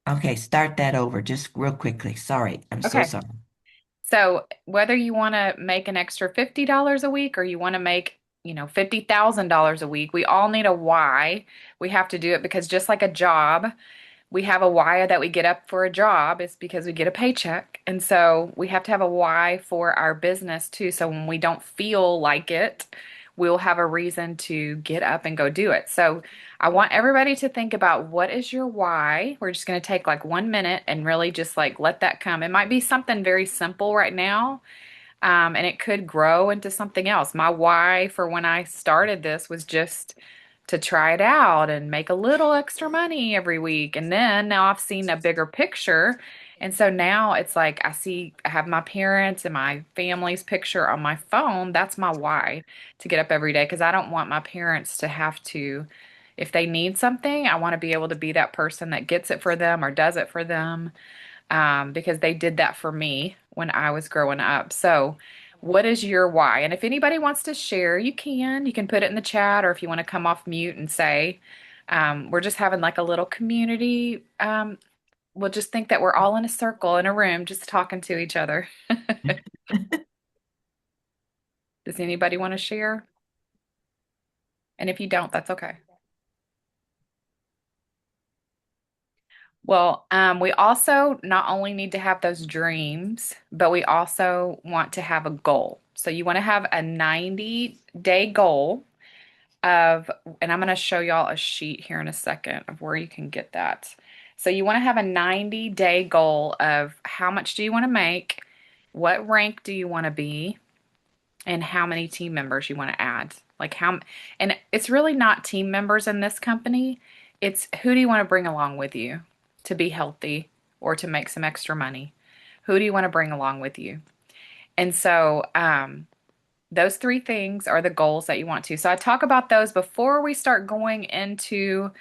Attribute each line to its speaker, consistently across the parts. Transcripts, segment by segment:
Speaker 1: Okay, start that over just real quickly. Sorry. I'm so
Speaker 2: Okay.
Speaker 1: sorry.
Speaker 2: So whether you want to make an extra $50 a week or you want to make, $50,000 a week, we all need a why. We have to do it because just like a job, we have a why that we get up for a job is because we get a paycheck. And so we have to have a why for our business too. So when we don't feel like it, we'll have a reason to get up and go do it. So I want everybody to think about what is your why. We're just going to take like 1 minute and really just like let that come. It might be something very simple right now, and it could grow into something else. My why for when I started this was just to try it out and make a little extra money every week. And then now I've seen a bigger picture. And so now it's like I have my parents and my family's picture on my phone. That's my why to get up every day because I don't want my parents to have to, if they need something, I want to be able to be that person that gets it for them or does it for them, because they did that for me when I was growing up. So, what is your why? And if anybody wants to share, you can. You can put it in the chat, or if you want to come off mute and say, we're just having like a little community. We'll just think that we're all in a circle in a room just talking to each other. Does anybody want to share? And if you don't, that's okay. Well, we also not only need to have those dreams, but we also want to have a goal. So you want to have a 90-day goal of, and I'm going to show y'all a sheet here in a second of where you can get that. So you want to have a 90-day goal of how much do you want to make, what rank do you want to be, and how many team members you want to add. And it's really not team members in this company. It's who do you want to bring along with you to be healthy or to make some extra money? Who do you want to bring along with you? And so, those three things are the goals that you want to. So I talk about those before we start going into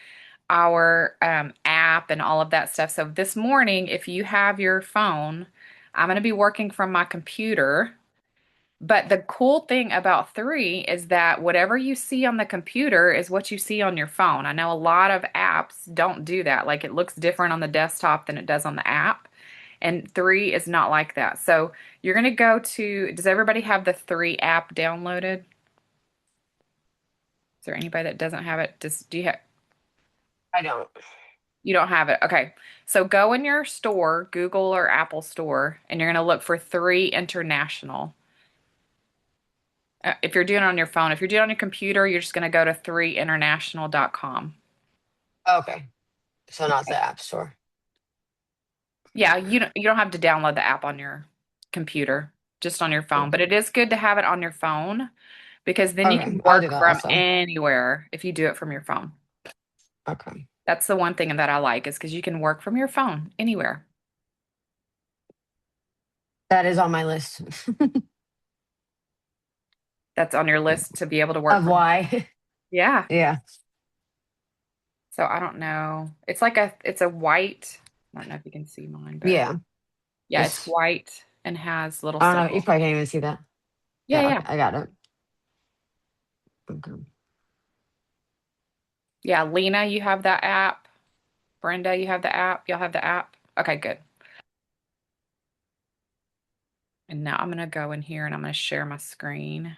Speaker 2: our app and all of that stuff. So this morning, if you have your phone, I'm going to be working from my computer. But the cool thing about three is that whatever you see on the computer is what you see on your phone. I know a lot of apps don't do that. Like it looks different on the desktop than it does on the app. And three is not like that. So you're going to go to, does everybody have the three app downloaded? Is there anybody that doesn't have it? Do you have,
Speaker 1: I don't.
Speaker 2: you don't have it? Okay. So go in your store, Google or Apple store, and you're going to look for three international. If you're doing it on your phone, if you're doing it on your computer, you're just going to go to 3international.com.
Speaker 1: Okay. So not the
Speaker 2: Okay.
Speaker 1: App Store.
Speaker 2: Yeah,
Speaker 1: Okay.
Speaker 2: you don't have to download the app on your computer, just on your phone. But it is good to have it on your phone because then you
Speaker 1: Okay.
Speaker 2: can
Speaker 1: I'll do
Speaker 2: work
Speaker 1: that
Speaker 2: from
Speaker 1: also.
Speaker 2: anywhere if you do it from your phone.
Speaker 1: Okay.
Speaker 2: That's the one thing that I like is because you can work from your phone anywhere.
Speaker 1: That is on my list
Speaker 2: That's on your list to be able to work
Speaker 1: of
Speaker 2: from.
Speaker 1: why.
Speaker 2: Yeah.
Speaker 1: Yeah.
Speaker 2: So I don't know. It's a white. I don't know if you can see mine, but
Speaker 1: Yeah.
Speaker 2: yeah, it's
Speaker 1: Just,
Speaker 2: white and has little
Speaker 1: I don't know. You
Speaker 2: symbols.
Speaker 1: probably can't even see that.
Speaker 2: Yeah,
Speaker 1: Yeah.
Speaker 2: yeah.
Speaker 1: Okay. I got it. Okay.
Speaker 2: Yeah, Lena, you have that app. Brenda, you have the app. Y'all have the app. Okay, good. And now I'm going to go in here and I'm going to share my screen.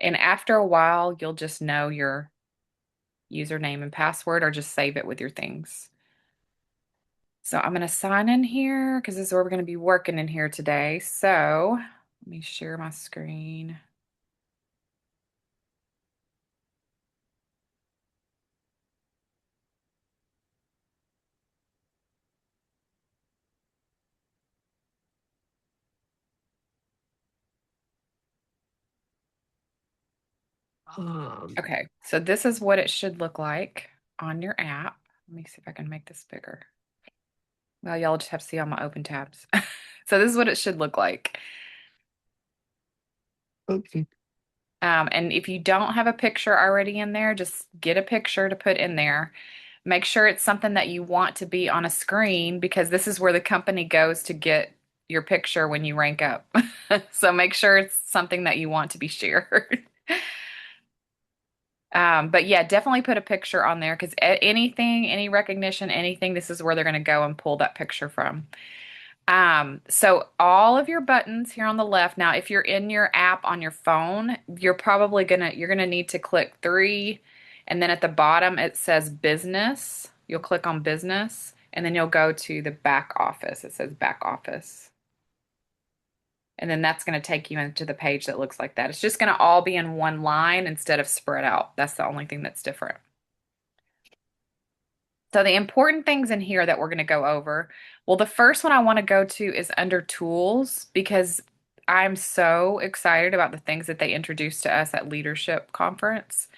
Speaker 2: And after a while, you'll just know your username and password or just save it with your things. So I'm going to sign in here because this is where we're going to be working in here today. So let me share my screen.
Speaker 1: Um,
Speaker 2: Okay, so this is what it should look like on your app. Let me see if I can make this bigger. Well, y'all just have to see all my open tabs. So this is what it should look like.
Speaker 1: okay.
Speaker 2: And if you don't have a picture already in there, just get a picture to put in there. Make sure it's something that you want to be on a screen because this is where the company goes to get your picture when you rank up. So make sure it's something that you want to be shared. But yeah, definitely put a picture on there because anything, any recognition, anything, this is where they're going to go and pull that picture from. So all of your buttons here on the left. Now, if you're in your app on your phone, you're gonna need to click three, and then at the bottom it says business. You'll click on business, and then you'll go to the back office. It says back office. And then that's going to take you into the page that looks like that. It's just going to all be in one line instead of spread out. That's the only thing that's different. So the important things in here that we're going to go over. Well, the first one I want to go to is under tools because I'm so excited about the things that they introduced to us at Leadership Conference.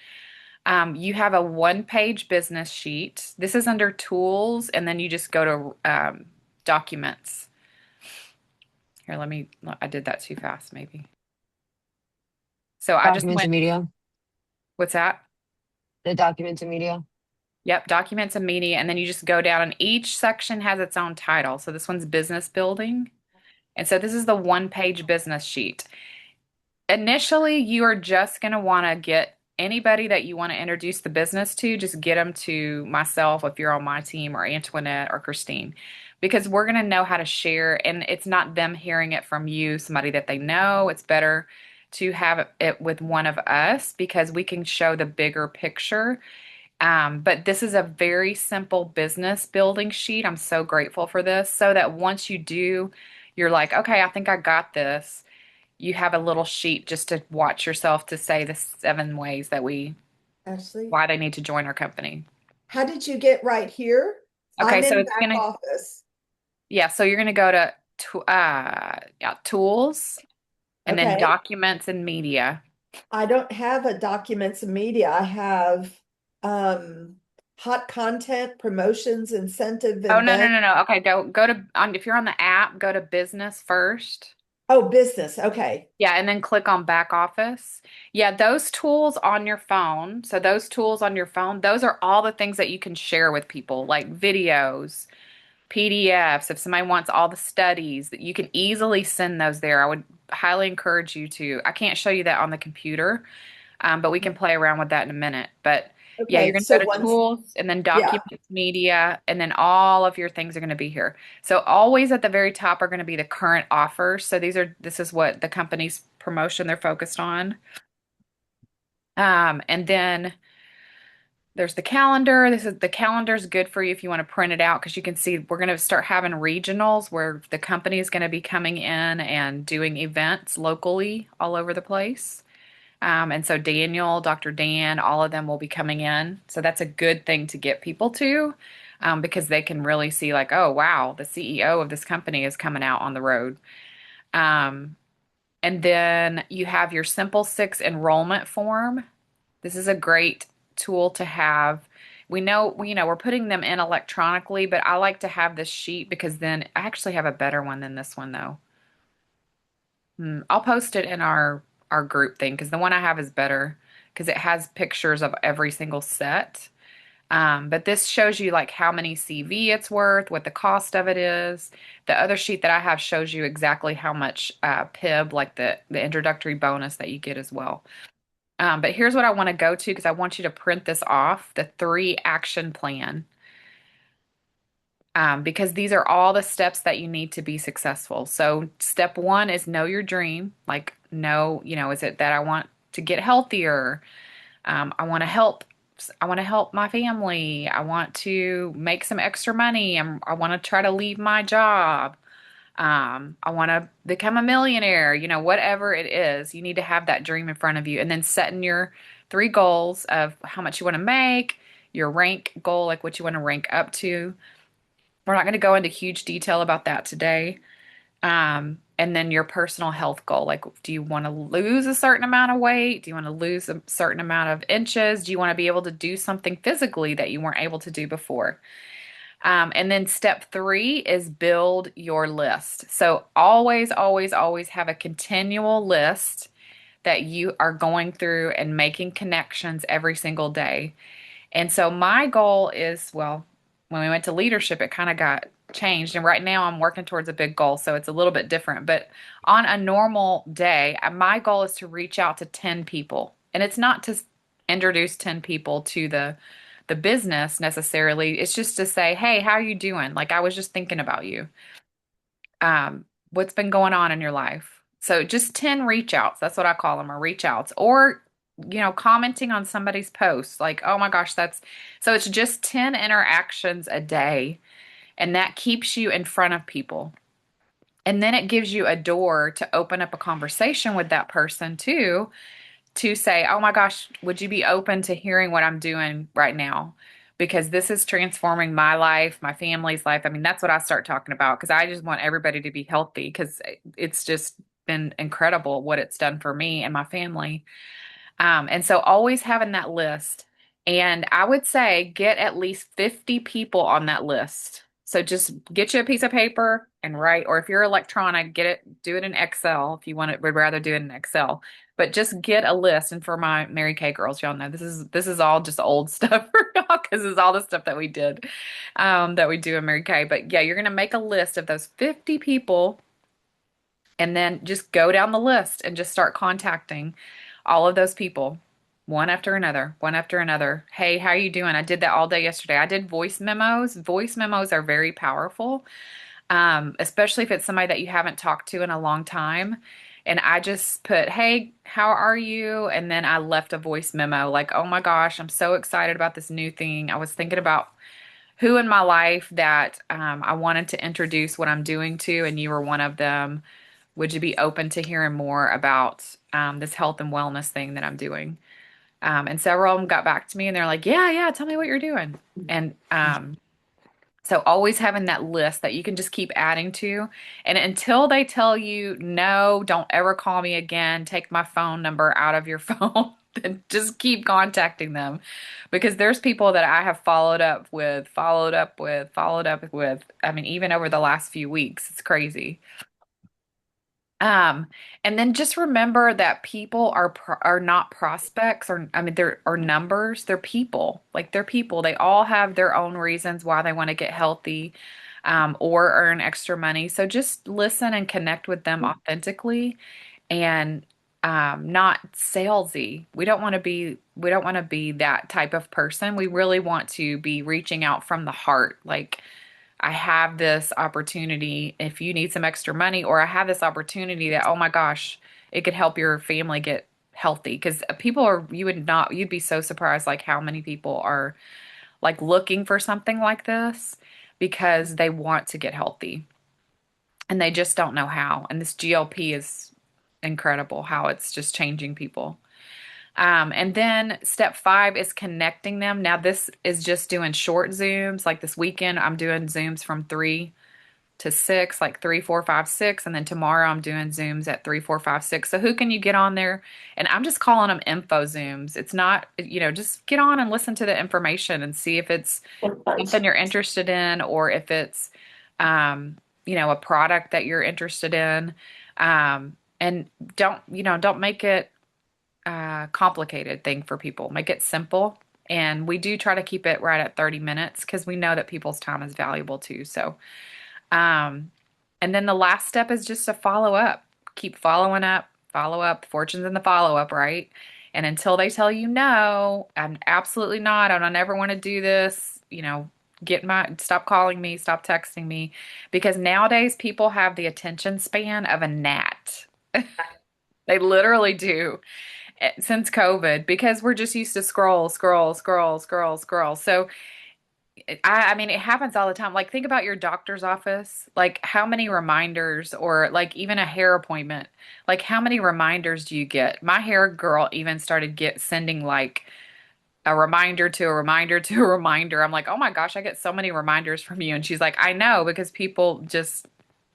Speaker 2: You have a one-page business sheet. This is under tools, and then you just go to documents. Here, I did that too fast, maybe. So I just
Speaker 3: Documents
Speaker 2: went,
Speaker 3: and media.
Speaker 2: what's that?
Speaker 3: The documents and media.
Speaker 2: Yep, documents and media. And then you just go down, and each section has its own title. So this one's business building. And so this is the one-page business sheet. Initially, you are just going to want to get anybody that you want to introduce the business to, just get them to myself if you're on my team, or Antoinette or Christine, because we're going to know how to share. And it's not them hearing it from you, somebody that they know. It's better to have it with one of us because we can show the bigger picture. But this is a very simple business building sheet. I'm so grateful for this so that once you do, you're like, okay, I think I got this. You have a little sheet just to watch yourself to say the 7 ways that
Speaker 4: Ashley,
Speaker 2: why they need to join our company.
Speaker 4: how did you get right here?
Speaker 2: Okay,
Speaker 4: I'm
Speaker 2: so
Speaker 4: in
Speaker 2: it's
Speaker 4: back
Speaker 2: gonna,
Speaker 4: office.
Speaker 2: yeah, so you're gonna go yeah, tools and then
Speaker 4: Okay.
Speaker 2: documents and media.
Speaker 4: I don't have a documents and media. I have um hot content, promotions, incentive,
Speaker 2: Oh, no, no,
Speaker 4: event.
Speaker 2: no, no. Okay, go to, if you're on the app, go to business first.
Speaker 4: Oh, business. Okay.
Speaker 2: Yeah, and then click on back office. Yeah, those tools on your phone. So those tools on your phone, those are all the things that you can share with people, like videos, PDFs. If somebody wants all the studies, that you can easily send those there. I would highly encourage you to. I can't show you that on the computer, but we can play around with that in a minute. But yeah, you're
Speaker 4: Okay.
Speaker 2: going to go
Speaker 4: So
Speaker 2: to
Speaker 4: once,
Speaker 2: tools and then
Speaker 4: yeah.
Speaker 2: documents, media, and then all of your things are going to be here. So always at the very top are going to be the current offers. So this is what the company's promotion they're focused on. And then there's the calendar. The calendar's good for you if you want to print it out because you can see we're going to start having regionals where the company is going to be coming in and doing events locally all over the place. And so Daniel, Dr. Dan, all of them will be coming in. So that's a good thing to get people to because they can really see, like, oh, wow, the CEO of this company is coming out on the road. Um, and then you have your Simple Six enrollment form. This is a great tool to have. We're putting them in electronically, but I like to have this sheet because then I actually have a better one than this one though. I'll post it in our group thing because the one I have is better because it has pictures of every single set. But this shows you like how many CV it's worth, what the cost of it is. The other sheet that I have shows you exactly how much PIB, like the introductory bonus that you get as well. But here's what I want to go to because I want you to print this off, the 3 action plan. Because these are all the steps that you need to be successful. So step one is know your dream. Like know, is it that I want to get healthier? I want to help. I want to help my family. I want to make some extra money. I want to try to leave my job. I want to become a millionaire. Whatever it is, you need to have that dream in front of you, and then setting your 3 goals of how much you want to make, your rank goal, like what you want to rank up to. We're not going to go into huge detail about that today. And then your personal health goal, like, do you want to lose a certain amount of weight? Do you want to lose a certain amount of inches? Do you want to be able to do something physically that you weren't able to do before? And then step 3 is build your list. So always, always, always have a continual list that you are going through and making connections every single day. And so my goal is, well, when we went to leadership, it kind of got changed. And right now I'm working towards a big goal, so it's a little bit different. But on a normal day, my goal is to reach out to 10 people. And it's not to introduce 10 people to the business necessarily. It's just to say, hey, how are you doing? Like, I was just thinking about you. What's been going on in your life? So just 10 reach outs. That's what I call them, or reach outs. Or, commenting on somebody's post, like, oh my gosh, so it's just 10 interactions a day. And that keeps you in front of people. And then it gives you a door to open up a conversation with that person too, to say, oh my gosh, would you be open to hearing what I'm doing right now? Because this is transforming my life, my family's life. I mean, that's what I start talking about because I just want everybody to be healthy because it's just been incredible what it's done for me and my family. And so always having that list. And I would say get at least 50 people on that list. So just get you a piece of paper and write, or if you're electronic, do it in Excel if you would rather do it in Excel. But just get a list. And for my Mary Kay girls, y'all know this is all just old stuff for y'all because it's all the stuff that we did, that we do in Mary Kay. But yeah, you're gonna make a list of those 50 people and then just go down the list and just start contacting all of those people one after another, one after another. Hey, how are you doing? I did that all day yesterday. I did voice memos. Voice memos are very powerful, especially if it's somebody that you haven't talked to in a long time. And I just put, hey, how are you? And then I left a voice memo like, oh my gosh, I'm so excited about this new thing. I was thinking about who in my life that I wanted to introduce what I'm doing to, and you were one of them. Would you be open to hearing more about this health and wellness thing that I'm doing? And several of them got back to me and they're like, yeah, yeah, tell me what you're doing. And so always having that list that you can just keep adding to. And until they tell you, no, don't ever call me again, take my phone number out of your phone, then just keep contacting them. Because there's people that I have followed up with, followed up with, followed up with. I mean, even over the last few weeks, it's crazy. Um, and then just remember that people are not prospects, or I mean they're or numbers, they're people. Like they're people. They all have their own reasons why they want to get healthy, or earn extra money. So just listen and connect with them authentically and not salesy. We don't want to be that type of person. We really want to be reaching out from the heart. Like I have this opportunity if you need some extra money, or I have this opportunity that, oh my gosh, it could help your family get healthy. Because you'd be so surprised like how many people are like looking for something like this because they want to get healthy and they just don't know how. And this GLP is incredible how it's just changing people. And then step 5 is connecting them. Now, this is just doing short Zooms. Like this weekend, I'm doing Zooms from 3 to 6, like 3, 4, 5, 6. And then tomorrow, I'm doing Zooms at 3, 4, 5, 6. So who can you get on there? And I'm just calling them info Zooms. It's not, just get on and listen to the information and see if it's something you're interested in, or if it's, a product that you're interested in. And don't make it complicated thing for people. Make it simple. And we do try to keep it right at 30 minutes because we know that people's time is valuable too. So, and then the last step is just to follow up. Keep following up, follow up. Fortune's in the follow up, right? And until they tell you no, I'm absolutely not. I don't ever want to do this. Stop calling me, stop texting me, because nowadays people have the attention span of a gnat. They literally do since COVID because we're just used to scroll, scroll, scroll, scroll, scroll. So I mean, it happens all the time. Like, think about your doctor's office. Like, how many reminders, or like even a hair appointment, like how many reminders do you get? My hair girl even started sending like a reminder to a reminder to a reminder. I'm like, oh my gosh, I get so many reminders from you. And she's like, I know, because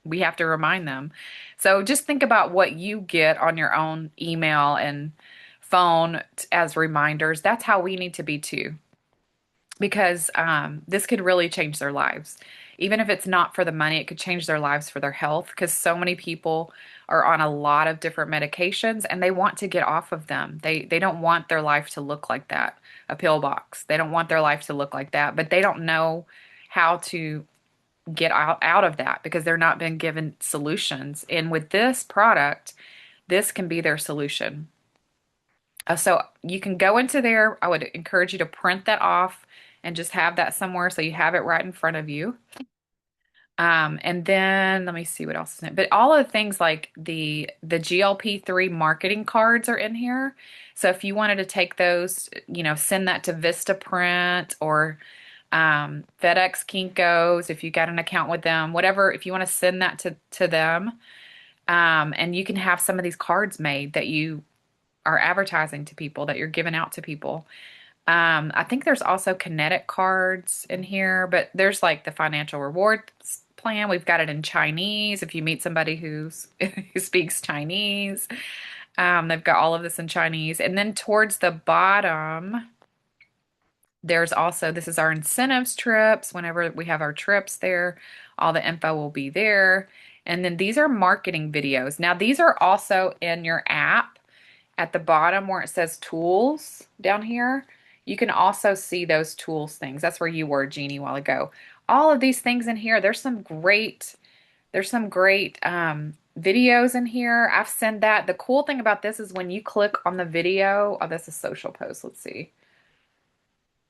Speaker 2: we have to remind them. So just think about what you get on your own email and phone as reminders. That's how we need to be too, because this could really change their lives. Even if it's not for the money, it could change their lives for their health, because so many people are on a lot of different medications and they want to get off of them. They don't want their life to look like that, a pill box. They don't want their life to look like that, but they don't know how to get out of that because they're not been given solutions. And with this product, this can be their solution. So you can go into there. I would encourage you to print that off and just have that somewhere so you have it right in front of you. And then let me see what else is in it. But all of the things like the GLP-3 marketing cards are in here. So if you wanted to take those, send that to Vistaprint or FedEx Kinko's, if you got an account with them, whatever, if you want to send that to them, and you can have some of these cards made that you are advertising to people, that you're giving out to people. I think there's also kinetic cards in here, but there's like the financial rewards plan. We've got it in Chinese. If you meet somebody who speaks Chinese, they've got all of this in Chinese. And then towards the bottom, there's also, this is our incentives trips. Whenever we have our trips there, all the info will be there. And then these are marketing videos. Now, these are also in your app at the bottom where it says tools down here. You can also see those tools things. That's where you were, Jeannie, a while ago. All of these things in here, there's some great videos in here. I've sent that. The cool thing about this is when you click on the video, oh, that's a social post. Let's see.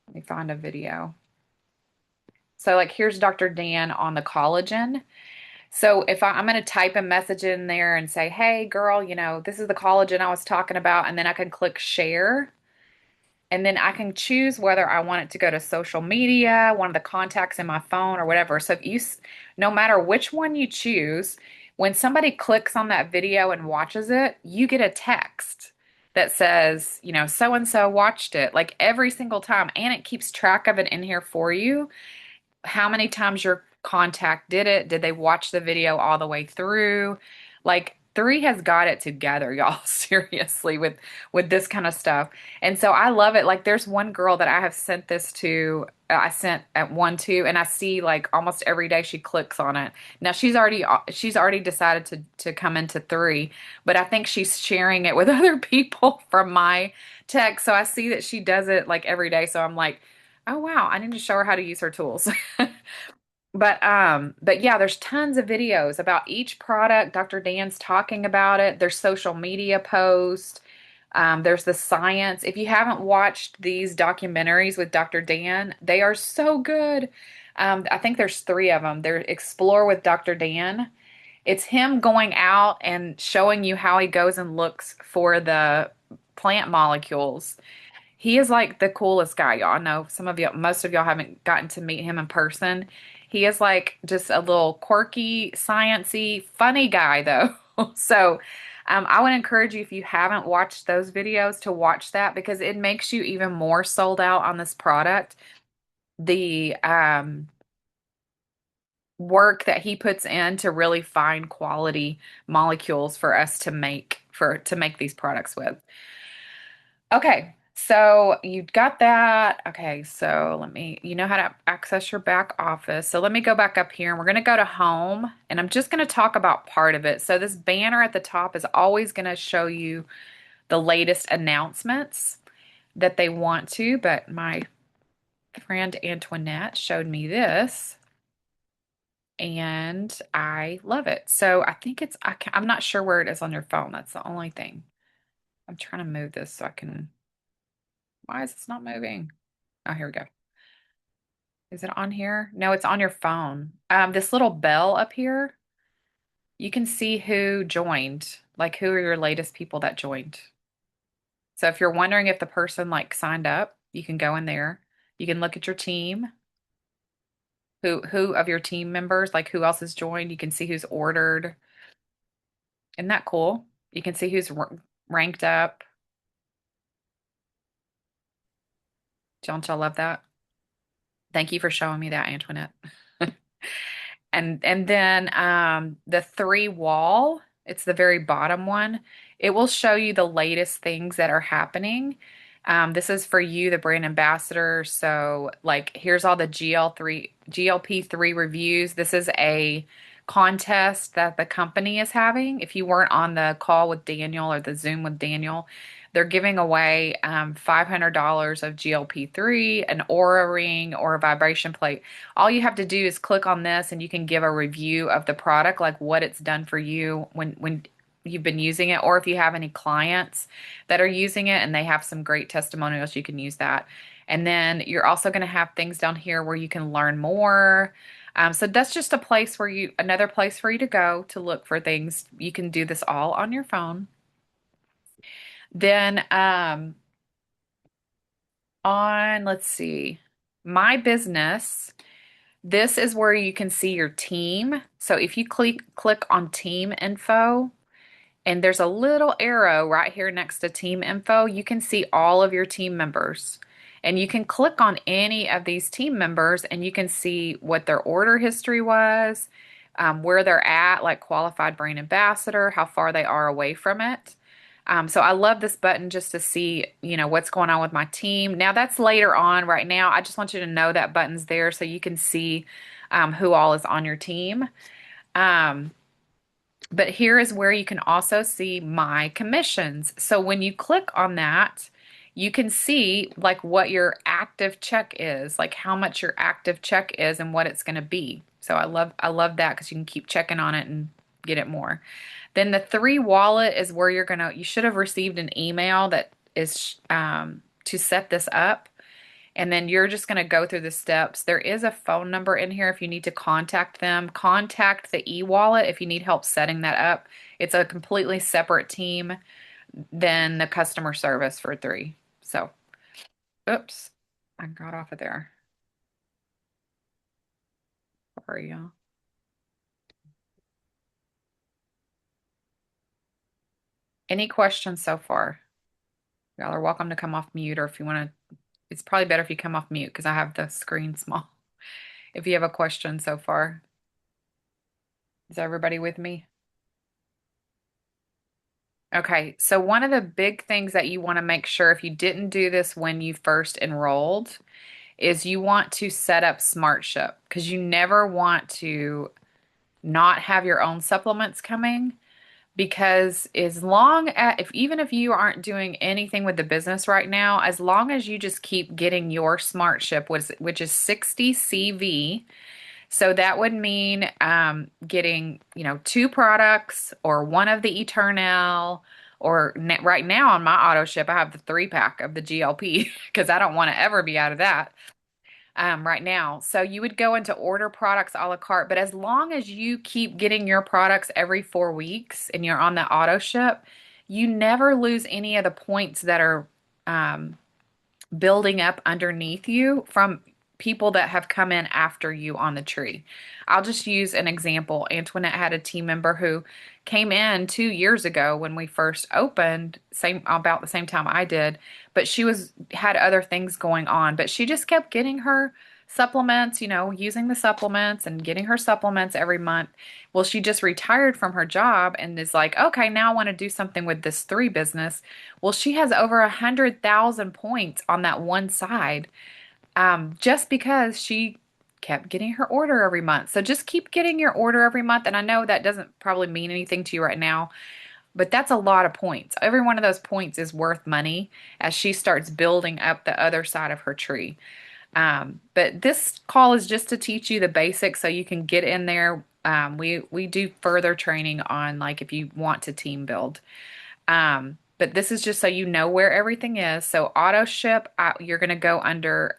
Speaker 2: Let me find a video. So like here's Dr. Dan on the collagen. So if I'm going to type a message in there and say, hey girl, this is the collagen I was talking about, and then I can click share. And then I can choose whether I want it to go to social media, one of the contacts in my phone or whatever. So no matter which one you choose, when somebody clicks on that video and watches it, you get a text that says, so and so watched it like every single time. And it keeps track of it in here for you. How many times your contact did it? Did they watch the video all the way through? Like Three has got it together, y'all, seriously, with this kind of stuff. And so I love it. Like there's one girl that I have sent this to, I sent at one to, and I see like almost every day she clicks on it. Now she's already decided to come into Three, but I think she's sharing it with other people from my text. So I see that she does it like every day. So I'm like, oh wow, I need to show her how to use her tools. But yeah, there's tons of videos about each product. Dr. Dan's talking about it. There's social media posts. There's the science. If you haven't watched these documentaries with Dr. Dan, they are so good. I think there's three of them. They're Explore with Dr. Dan. It's him going out and showing you how he goes and looks for the plant molecules. He is like the coolest guy, y'all. I know most of y'all haven't gotten to meet him in person. He is like just a little quirky, sciency, funny guy though. So, I would encourage you if you haven't watched those videos to watch that because it makes you even more sold out on this product. The work that he puts in to really find quality molecules for us to make these products with. Okay, so you got that. Okay, so you know how to access your back office. So let me go back up here and we're going to go to home and I'm just going to talk about part of it. So this banner at the top is always going to show you the latest announcements that they want to, but my friend Antoinette showed me this and I love it. So I think I'm not sure where it is on your phone. That's the only thing. I'm trying to move this so I can. Why is this not moving? Oh, here we go. Is it on here? No, it's on your phone. This little bell up here, you can see who joined, like who are your latest people that joined. So if you're wondering if the person like signed up, you can go in there. You can look at your team, who of your team members, like who else has joined. You can see who's ordered. Isn't that cool? You can see who's ranked up. Don't y'all love that? Thank you for showing me that, Antoinette. And then the three wall, it's the very bottom one. It will show you the latest things that are happening. This is for you, the brand ambassador. So like here's all the GLP-3 reviews. This is a contest that the company is having. If you weren't on the call with Daniel or the Zoom with Daniel, they're giving away $500 of GLP-3, an Aura ring, or a vibration plate. All you have to do is click on this and you can give a review of the product, like what it's done for you you've been using it, or if you have any clients that are using it and they have some great testimonials, you can use that. And then you're also going to have things down here where you can learn more. So that's just a place where another place for you to go to look for things. You can do this all on your phone. Then let's see, my business, this is where you can see your team. So if you click on team info, and there's a little arrow right here next to team info, you can see all of your team members. And you can click on any of these team members and you can see what their order history was, where they're at, like qualified brand ambassador, how far they are away from it. So I love this button just to see, what's going on with my team. Now that's later on. Right now, I just want you to know that button's there so you can see who all is on your team. But here is where you can also see my commissions. So when you click on that, you can see like what your active check is, like how much your active check is and what it's going to be. So I love that because you can keep checking on it and get it more. Then the 3 wallet is where you should have received an email that is to set this up. And then you're just going to go through the steps. There is a phone number in here if you need to contact them. Contact the e-wallet if you need help setting that up. It's a completely separate team than the customer service for 3. So, oops, I got off of there. Sorry, y'all. Any questions so far? Y'all are welcome to come off mute, or if you want to, it's probably better if you come off mute because I have the screen small. If you have a question so far. Is everybody with me? Okay, so one of the big things that you want to make sure if you didn't do this when you first enrolled is you want to set up SmartShip because you never want to not have your own supplements coming, because even if you aren't doing anything with the business right now, as long as you just keep getting your SmartShip, which is 60 CV. So that would mean getting, 2 products or one of the Eternal, or right now on my auto ship, I have the 3-pack of the GLP because I don't want to ever be out of that right now. So you would go into order products a la carte, but as long as you keep getting your products every 4 weeks and you're on the auto ship, you never lose any of the points that are building up underneath you from people that have come in after you on the tree. I'll just use an example. Antoinette had a team member who came in 2 years ago when we first opened, about the same time I did, but she had other things going on, but she just kept getting her supplements, using the supplements and getting her supplements every month. Well, she just retired from her job and is like, okay, now I want to do something with this 3 business. Well, she has over 100,000 points on that one side, just because she kept getting her order every month. So just keep getting your order every month. And I know that doesn't probably mean anything to you right now, but that's a lot of points. Every one of those points is worth money as she starts building up the other side of her tree. But this call is just to teach you the basics so you can get in there. We do further training on like if you want to team build. But this is just so you know where everything is. So auto ship, you're going to go under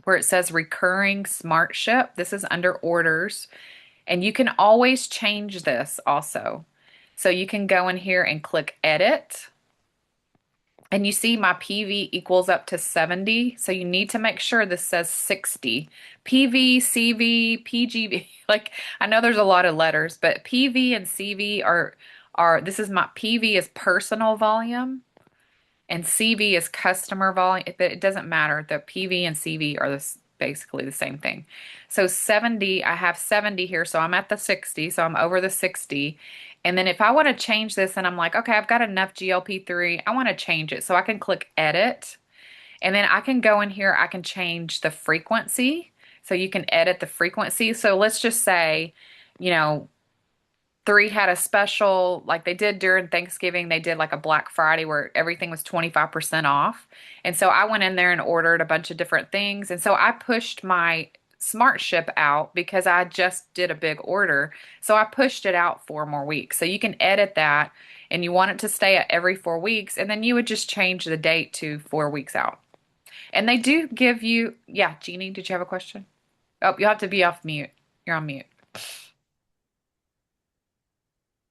Speaker 2: where it says recurring smart ship. This is under orders. And you can always change this also. So you can go in here and click edit. And you see my PV equals up to 70. So you need to make sure this says 60. PV, CV, PGV. Like, I know there's a lot of letters, but PV and CV this is my PV is personal volume and CV is customer volume. But it doesn't matter. The PV and CV are basically the same thing. So 70, I have 70 here. So I'm at the 60. So I'm over the 60. And then if I want to change this and I'm like, okay, I've got enough GLP-3, I want to change it. So I can click edit and then I can go in here, I can change the frequency. So you can edit the frequency. So let's just say, 3 had a special, like they did during Thanksgiving, they did like a Black Friday where everything was 25% off. And so I went in there and ordered a bunch of different things. And so I pushed my smart ship out because I just did a big order. So I pushed it out 4 more weeks. So you can edit that and you want it to stay at every 4 weeks, and then you would just change the date to 4 weeks out. And they do give you, yeah, Jeannie, did you have a question? Oh, you have to be off mute. You're on mute.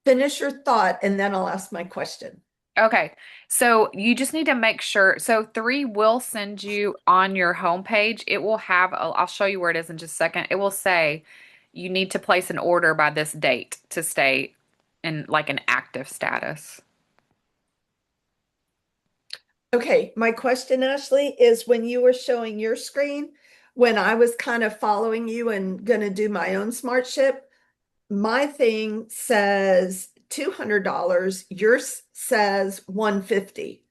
Speaker 4: Finish your thought and then I'll ask my question.
Speaker 2: Okay, so you just need to make sure. So 3 will send you on your homepage. It will have, I'll show you where it is in just a second. It will say you need to place an order by this date to stay in like an active status.
Speaker 4: Okay, my question, Ashley, is when you were showing your screen, when I was kind of following you and gonna do my own smart ship, my thing says $200, yours says 150.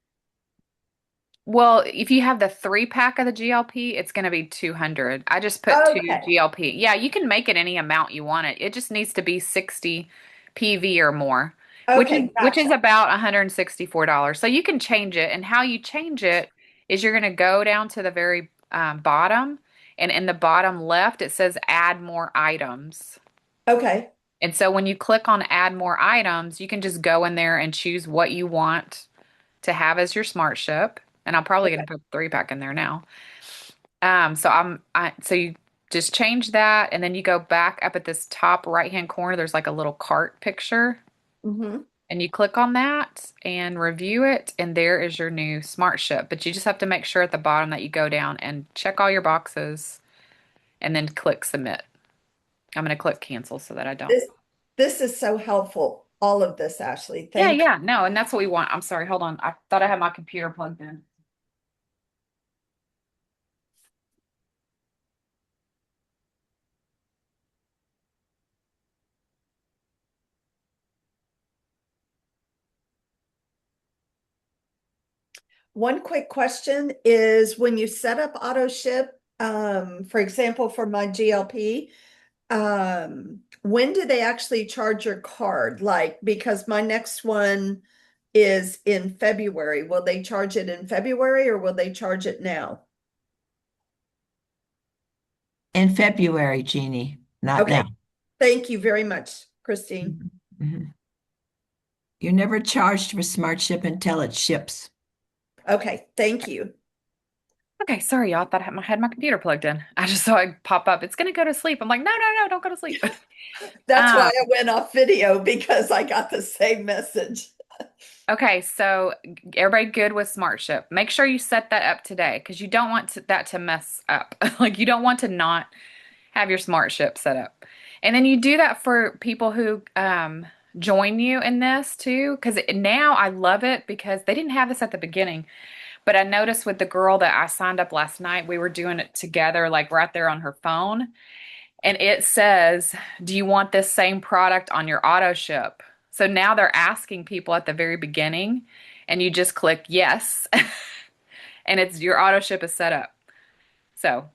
Speaker 2: Well, if you have the 3 pack of the GLP, it's going to be 200. I just put 2
Speaker 4: Okay,
Speaker 2: GLP. Yeah, you can make it any amount you want it. It just needs to be 60 PV or more,
Speaker 4: okay,
Speaker 2: which is
Speaker 4: gotcha.
Speaker 2: about $164. So you can change it, and how you change it is you're going to go down to the very bottom, and in the bottom left it says add more items.
Speaker 4: Okay,
Speaker 2: And so when you click on add more items, you can just go in there and choose what you want to have as your smart ship. And I'm probably
Speaker 4: okay.
Speaker 2: going to put 3 pack in there now. So you just change that, and then you go back up at this top right hand corner. There's like a little cart picture,
Speaker 4: Mm-hmm.
Speaker 2: and you click on that and review it, and there is your new smart ship. But you just have to make sure at the bottom that you go down and check all your boxes, and then click submit. I'm going to click cancel so that I don't.
Speaker 4: This is so helpful, all of this, Ashley.
Speaker 2: Yeah,
Speaker 4: Thank
Speaker 2: yeah, no, and that's what we want. I'm sorry, hold on. I thought I had my computer plugged in.
Speaker 4: One quick question is when you set up auto ship, for example, for my GLP, when do they actually charge your card? Like, because my next one is in February. Will they charge it in February or will they charge it now?
Speaker 1: In February, Jeannie, not
Speaker 4: Okay,
Speaker 1: now.
Speaker 4: thank you very much, Christine.
Speaker 1: Mhm, mhm. You're never charged for smart ship until it ships.
Speaker 4: Okay, thank you.
Speaker 2: Okay, sorry, y'all. I thought I had my computer plugged in. I just saw it pop up. It's gonna go to sleep. I'm like, no, no, no, don't go to sleep.
Speaker 4: That's why
Speaker 2: Um,
Speaker 4: I went off video because I got the same message.
Speaker 2: okay, so everybody good with SmartShip. Make sure you set that up today because you don't want that to mess up. Like you don't want to not have your SmartShip set up. And then you do that for people who join you in this too, because now I love it because they didn't have this at the beginning. But I noticed with the girl that I signed up last night, we were doing it together, like right there on her phone. And it says, do you want this same product on your auto ship? So now they're asking people at the very beginning, and you just click yes, and it's your auto ship is set up. So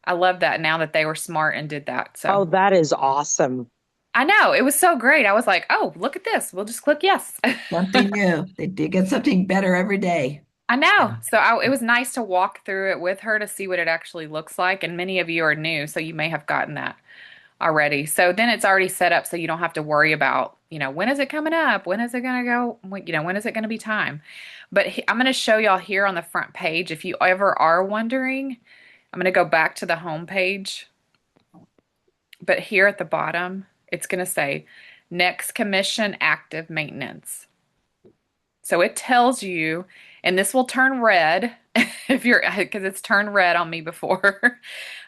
Speaker 2: I love that now that they were smart and did that. So
Speaker 5: Oh, that is awesome.
Speaker 2: I know it was so great. I was like, oh, look at this. We'll just click yes.
Speaker 1: Something new. They get something better every day.
Speaker 2: I know. So it was nice to walk through it with her to see what it actually looks like. And many of you are new, so you may have gotten that already. So then it's already set up so you don't have to worry about, when is it coming up? When is it going to go? When is it going to be time? But I'm going to show y'all here on the front page. If you ever are wondering, I'm going to go back to the home page. But here at the bottom, it's going to say next commission active maintenance. So it tells you, and this will turn red if you're, because it's turned red on me before,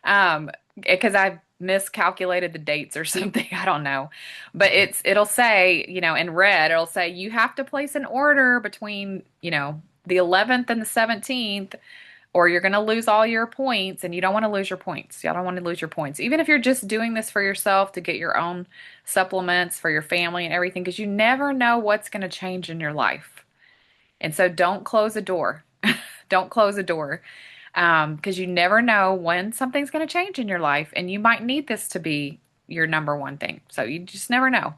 Speaker 2: because I miscalculated the dates or something. I don't know, but it'll say, in red, it'll say you have to place an order between, the 11th and the 17th, or you're going to lose all your points, and you don't want to lose your points. Y'all don't want to lose your points, even if you're just doing this for yourself to get your own supplements for your family and everything, because you never know what's going to change in your life. And so don't close a door. Don't close a door because you never know when something's going to change in your life, and you might need this to be your number one thing. So you just never know.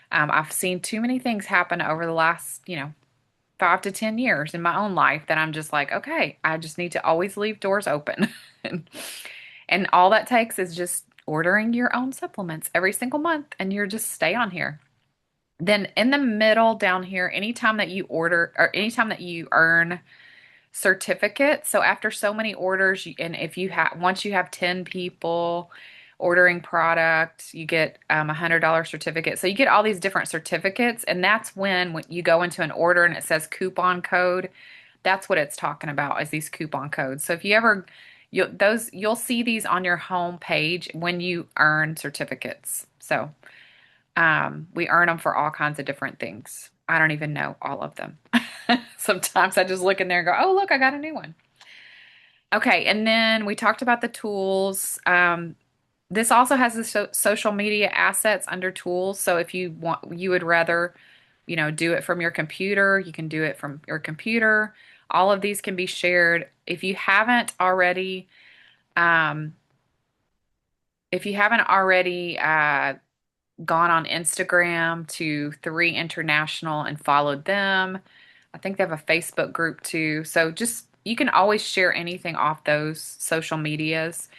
Speaker 2: I've seen too many things happen over the last, 5 to 10 years in my own life that I'm just like, okay, I just need to always leave doors open. And all that takes is just ordering your own supplements every single month and you're just stay on here. Then in the middle down here, anytime that you order or anytime that you earn certificates, so after so many orders, and if you have once you have 10 people ordering product, you get $100 certificate. So you get all these different certificates, and that's when you go into an order and it says coupon code. That's what it's talking about is these coupon codes. So if you ever you'll see these on your home page when you earn certificates. So we earn them for all kinds of different things. I don't even know all of them. Sometimes I just look in there and go, oh, look, I got a new one. Okay, and then we talked about the tools. This also has the social media assets under tools. So if you want, you would rather, do it from your computer, you can do it from your computer. All of these can be shared. Um, if you haven't already gone on Instagram to 3 International and followed them. I think they have a Facebook group too. So just you can always share anything off those social medias,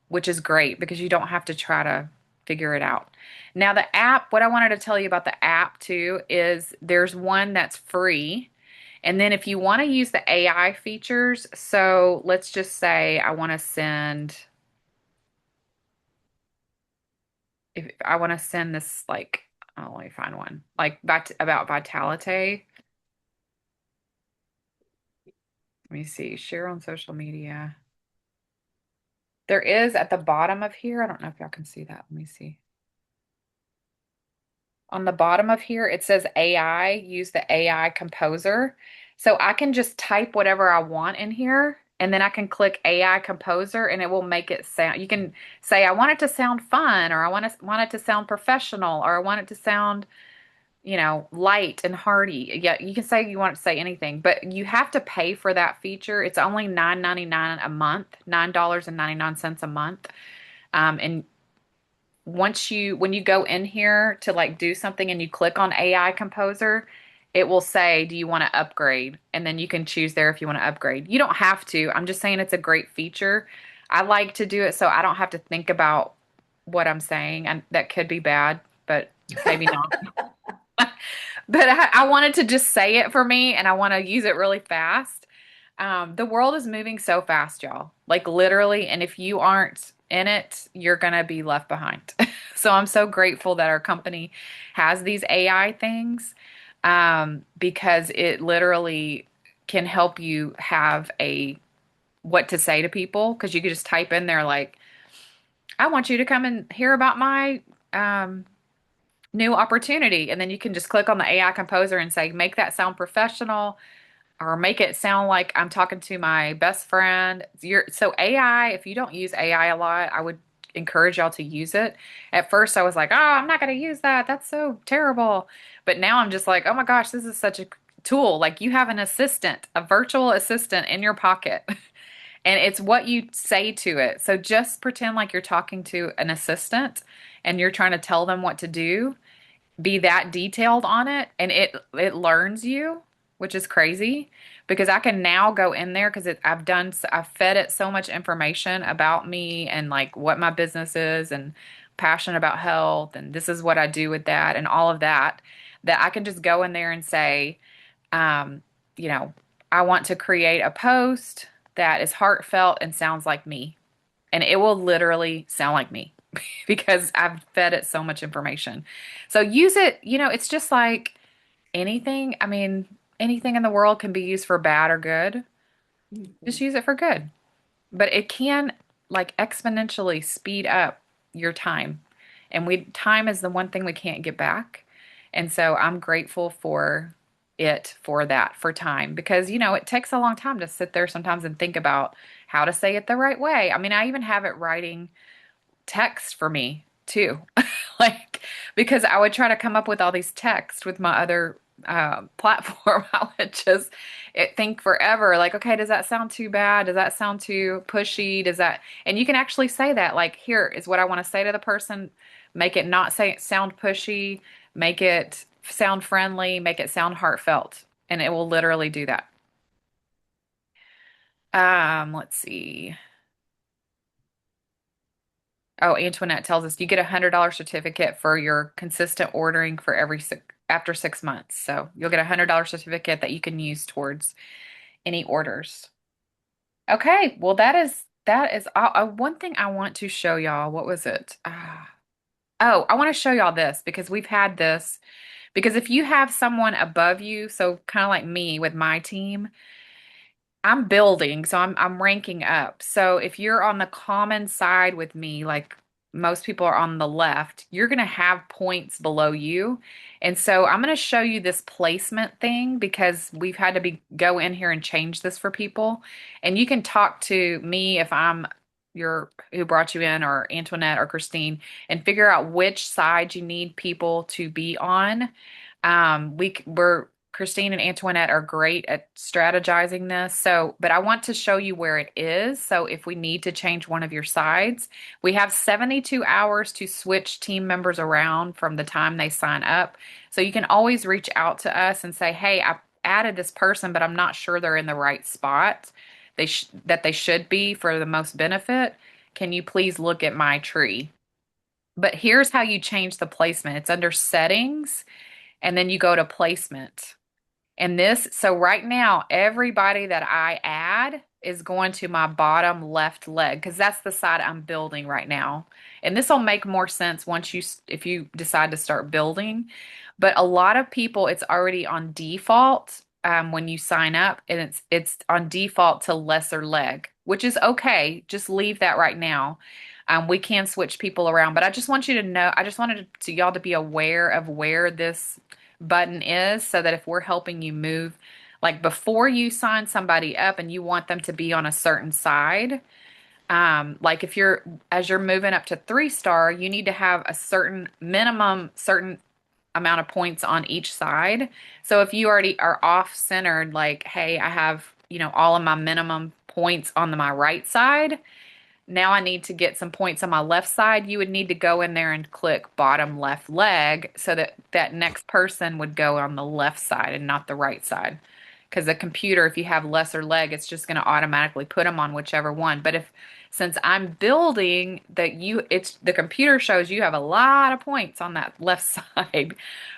Speaker 2: which is great because you don't have to try to figure it out. Now, the app, what I wanted to tell you about the app too is there's one that's free. And then if you want to use the AI features, so let's just say I want to send if I want to send this like, oh, let me find one like about Vitality. Let me see, share on social media. There is at the bottom of here. I don't know if y'all can see that. Let me see. On the bottom of here, it says AI, use the AI composer. So I can just type whatever I want in here and then I can click AI composer and it will make it sound. You can say, I want it to sound fun or want it to sound professional or I want it to sound light and hearty. Yeah, you can say you want to say anything, but you have to pay for that feature. It's only $9.99 a month, $9.99 a month. And when you go in here to like do something and you click on AI Composer, it will say, do you want to upgrade? And then you can choose there if you want to upgrade. You don't have to. I'm just saying it's a great feature. I like to do it so I don't have to think about what I'm saying, and that could be bad, but maybe not. But I wanted to just say it for me and I want to use it really fast. The world is moving so fast, y'all. Like literally, and if you aren't in it, you're gonna be left behind. So I'm so grateful that our company has these AI things, because it literally can help you have a what to say to people because you could just type in there like, I want you to come and hear about my new opportunity. And then you can just click on the AI composer and say, make that sound professional or make it sound like I'm talking to my best friend. So AI, if you don't use AI a lot, I would encourage y'all to use it. At first I was like, oh, I'm not going to use that. That's so terrible. But now I'm just like, oh my gosh, this is such a tool. Like you have an assistant, a virtual assistant in your pocket. And it's what you say to it. So just pretend like you're talking to an assistant and you're trying to tell them what to do, be that detailed on it, and it learns you, which is crazy because I can now go in there because I've fed it so much information about me and like what my business is and passionate about health and this is what I do with that and all of that, that I can just go in there and say, um, you know, I want to create a post that is heartfelt and sounds like me, and it will literally sound like me because I've fed it so much information. So use it, it's just like anything. I mean, anything in the world can be used for bad or good. Just use it for good. But it can like exponentially speed up your time. And time is the one thing we can't get back. And so I'm grateful for it for that, for time, because it takes a long time to sit there sometimes and think about how to say it the right way. I mean, I even have it writing text for me too. Like, because I would try to come up with all these texts with my other platform. I would just think forever, like, okay, does that sound too bad? Does that sound too pushy? And you can actually say that, like, here is what I want to say to the person. Make it not sound pushy, make it sound friendly, make it sound heartfelt. And it will literally do that. Let's see. Oh, Antoinette tells us you get $100 certificate for your consistent ordering for after 6 months. So you'll get $100 certificate that you can use towards any orders. Okay, well that is one thing I want to show y'all. What was it? Oh, I want to show y'all this because we've had this. Because if you have someone above you, so kind of like me with my team, I'm building, so I'm ranking up. So if you're on the common side with me, like most people are on the left, you're going to have points below you. And so I'm going to show you this placement thing because we've had to go in here and change this for people. And you can talk to me if I'm your who brought you in or Antoinette or Christine and figure out which side you need people to be on. We're Christine and Antoinette are great at strategizing this. So, but I want to show you where it is. So if we need to change one of your sides, we have 72 hours to switch team members around from the time they sign up. So you can always reach out to us and say, "Hey, I added this person, but I'm not sure they're in the right spot. That they should be for the most benefit. Can you please look at my tree?" But here's how you change the placement. It's under settings, and then you go to placement. And so right now, everybody that I add is going to my bottom left leg because that's the side I'm building right now. And this will make more sense if you decide to start building. But a lot of people, it's already on default when you sign up, and it's on default to lesser leg, which is okay. Just leave that right now. We can switch people around, but I just want you to know, I just wanted y'all to be aware of where this button is so that if we're helping you move, like before you sign somebody up and you want them to be on a certain side, like as you're moving up to 3-star, you need to have a certain amount of points on each side. So if you already are off centered, like, hey, I have, all of my minimum points on my right side. Now I need to get some points on my left side. You would need to go in there and click bottom left leg so that that next person would go on the left side and not the right side. Because the computer, if you have lesser leg, it's just going to automatically put them on whichever one. But since I'm building the computer shows you have a lot of points on that left side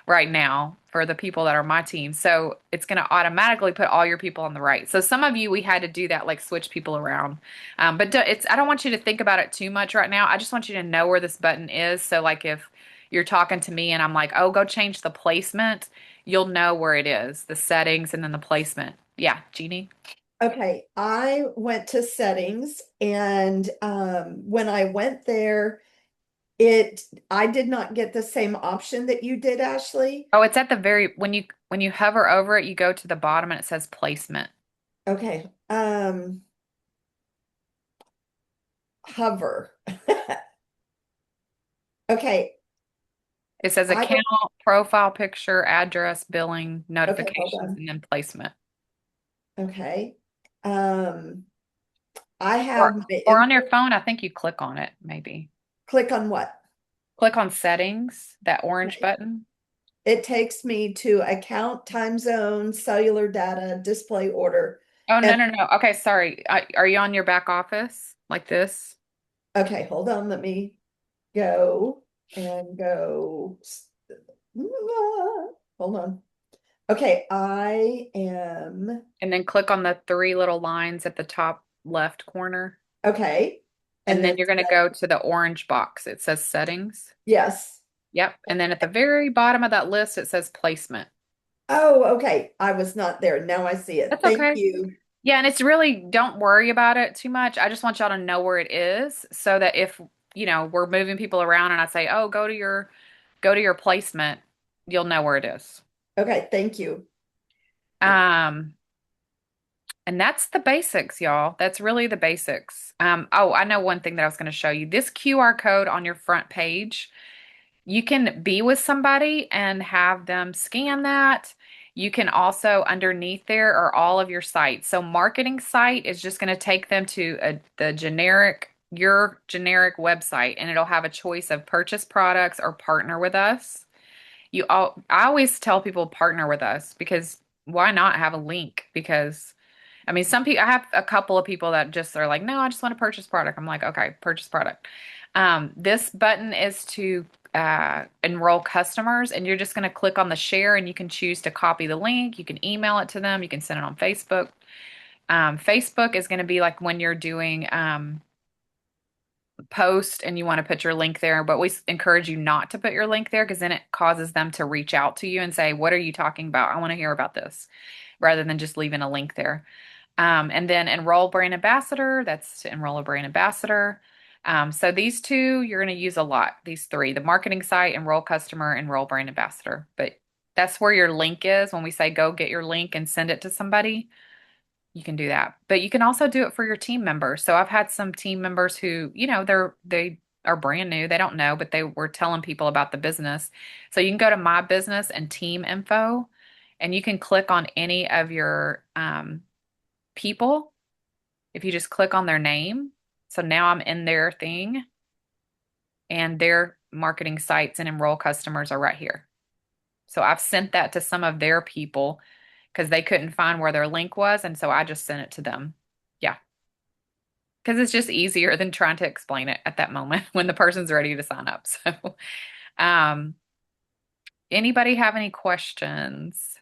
Speaker 2: right now for the people that are my team. So it's going to automatically put all your people on the right. So some of you, we had to do that, like switch people around. But I don't want you to think about it too much right now. I just want you to know where this button is. So like if you're talking to me and I'm like, oh, go change the placement, you'll know where it is, the settings and then the placement. Yeah, Jeannie?
Speaker 4: Okay, I went to settings and when I went there, I did not get the same option that you did, Ashley.
Speaker 2: Oh, it's at the when you hover over it, you go to the bottom and it says placement.
Speaker 4: Okay, hover. Okay,
Speaker 2: It says
Speaker 4: I
Speaker 2: account, profile picture, address, billing,
Speaker 4: okay, hold
Speaker 2: notifications,
Speaker 4: on.
Speaker 2: and then placement.
Speaker 4: Okay. Um, I
Speaker 2: Or
Speaker 4: have the
Speaker 2: or on your
Speaker 4: input.
Speaker 2: phone, I think you click on it, maybe.
Speaker 4: Click on what?
Speaker 2: Click on settings, that orange button.
Speaker 4: It takes me to account, time zone, cellular data, display order.
Speaker 2: Oh, no,
Speaker 4: And
Speaker 2: no, no. Okay, sorry. Are you on your back office like this?
Speaker 4: okay, hold on, let me go and go. Hold on. Okay, I am
Speaker 2: And then click on the 3 little lines at the top left corner.
Speaker 4: okay.
Speaker 2: And
Speaker 4: And
Speaker 2: then
Speaker 4: then
Speaker 2: you're going to go to the orange box. It says settings.
Speaker 4: yes.
Speaker 2: Yep. And then at the very bottom of that list, it says placement.
Speaker 4: Oh, okay. I was not there. Now I see it.
Speaker 2: That's
Speaker 4: Thank
Speaker 2: okay.
Speaker 4: you.
Speaker 2: Yeah, and it's really, don't worry about it too much. I just want y'all to know where it is so that if, we're moving people around and I say, "Oh, go to your placement," you'll know where it is.
Speaker 4: Okay, thank you.
Speaker 2: Um, and that's the basics, y'all. That's really the basics. Oh, I know one thing that I was going to show you. This QR code on your front page, you can be with somebody and have them scan that. You can also, underneath there are all of your sites. So marketing site is just going to take them to your generic website, and it'll have a choice of purchase products or partner with us. I always tell people partner with us because why not have a link? Because I mean, some people, I have a couple of people that just are like, no, I just want to purchase product. I'm like, okay, purchase product. This button is to enroll customers, and you're just going to click on the share, and you can choose to copy the link. You can email it to them. You can send it on Facebook. Facebook is going to be like when you're doing post and you want to put your link there, but we encourage you not to put your link there because then it causes them to reach out to you and say, what are you talking about? I want to hear about this, rather than just leaving a link there. And then enroll brand ambassador, that's to enroll a brand ambassador. So these two you're going to use a lot, these three, the marketing site, enroll customer, enroll brand ambassador. But that's where your link is. When we say go get your link and send it to somebody, you can do that. But you can also do it for your team members. So I've had some team members who, they are brand new, they don't know, but they were telling people about the business. So you can go to my business and team info, and you can click on any of your people if you just click on their name. So now I'm in their thing, and their marketing sites and enroll customers are right here. So I've sent that to some of their people because they couldn't find where their link was. And so I just sent it to them. Yeah. Because it's just easier than trying to explain it at that moment when the person's ready to sign up. So, um, anybody have any questions?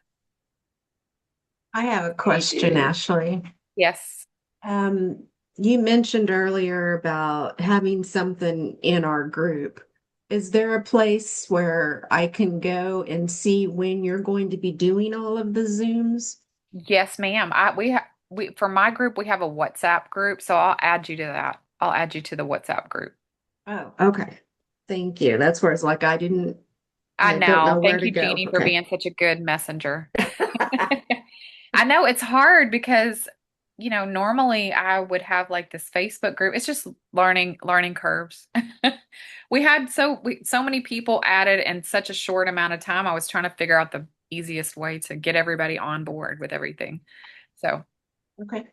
Speaker 6: I have a question, Ashley.
Speaker 2: Yes.
Speaker 6: Um, you mentioned earlier about having something in our group. Is there a place where I can go and see when you're going to be doing all of the Zooms?
Speaker 2: Yes, ma'am. We for my group, we have a WhatsApp group. So I'll add you to that. I'll add you to the WhatsApp group.
Speaker 6: Oh, okay. Thank you. That's where it's like
Speaker 2: I
Speaker 6: I don't
Speaker 2: know.
Speaker 6: know where
Speaker 2: Thank
Speaker 6: to
Speaker 2: you,
Speaker 6: go.
Speaker 2: Jeannie, for
Speaker 6: Okay.
Speaker 2: being such a good messenger. I know it's hard because, normally I would have like this Facebook group. It's just learning curves. We had so many people added in such a short amount of time. I was trying to figure out the easiest way to get everybody on board with everything. So,
Speaker 6: Okay.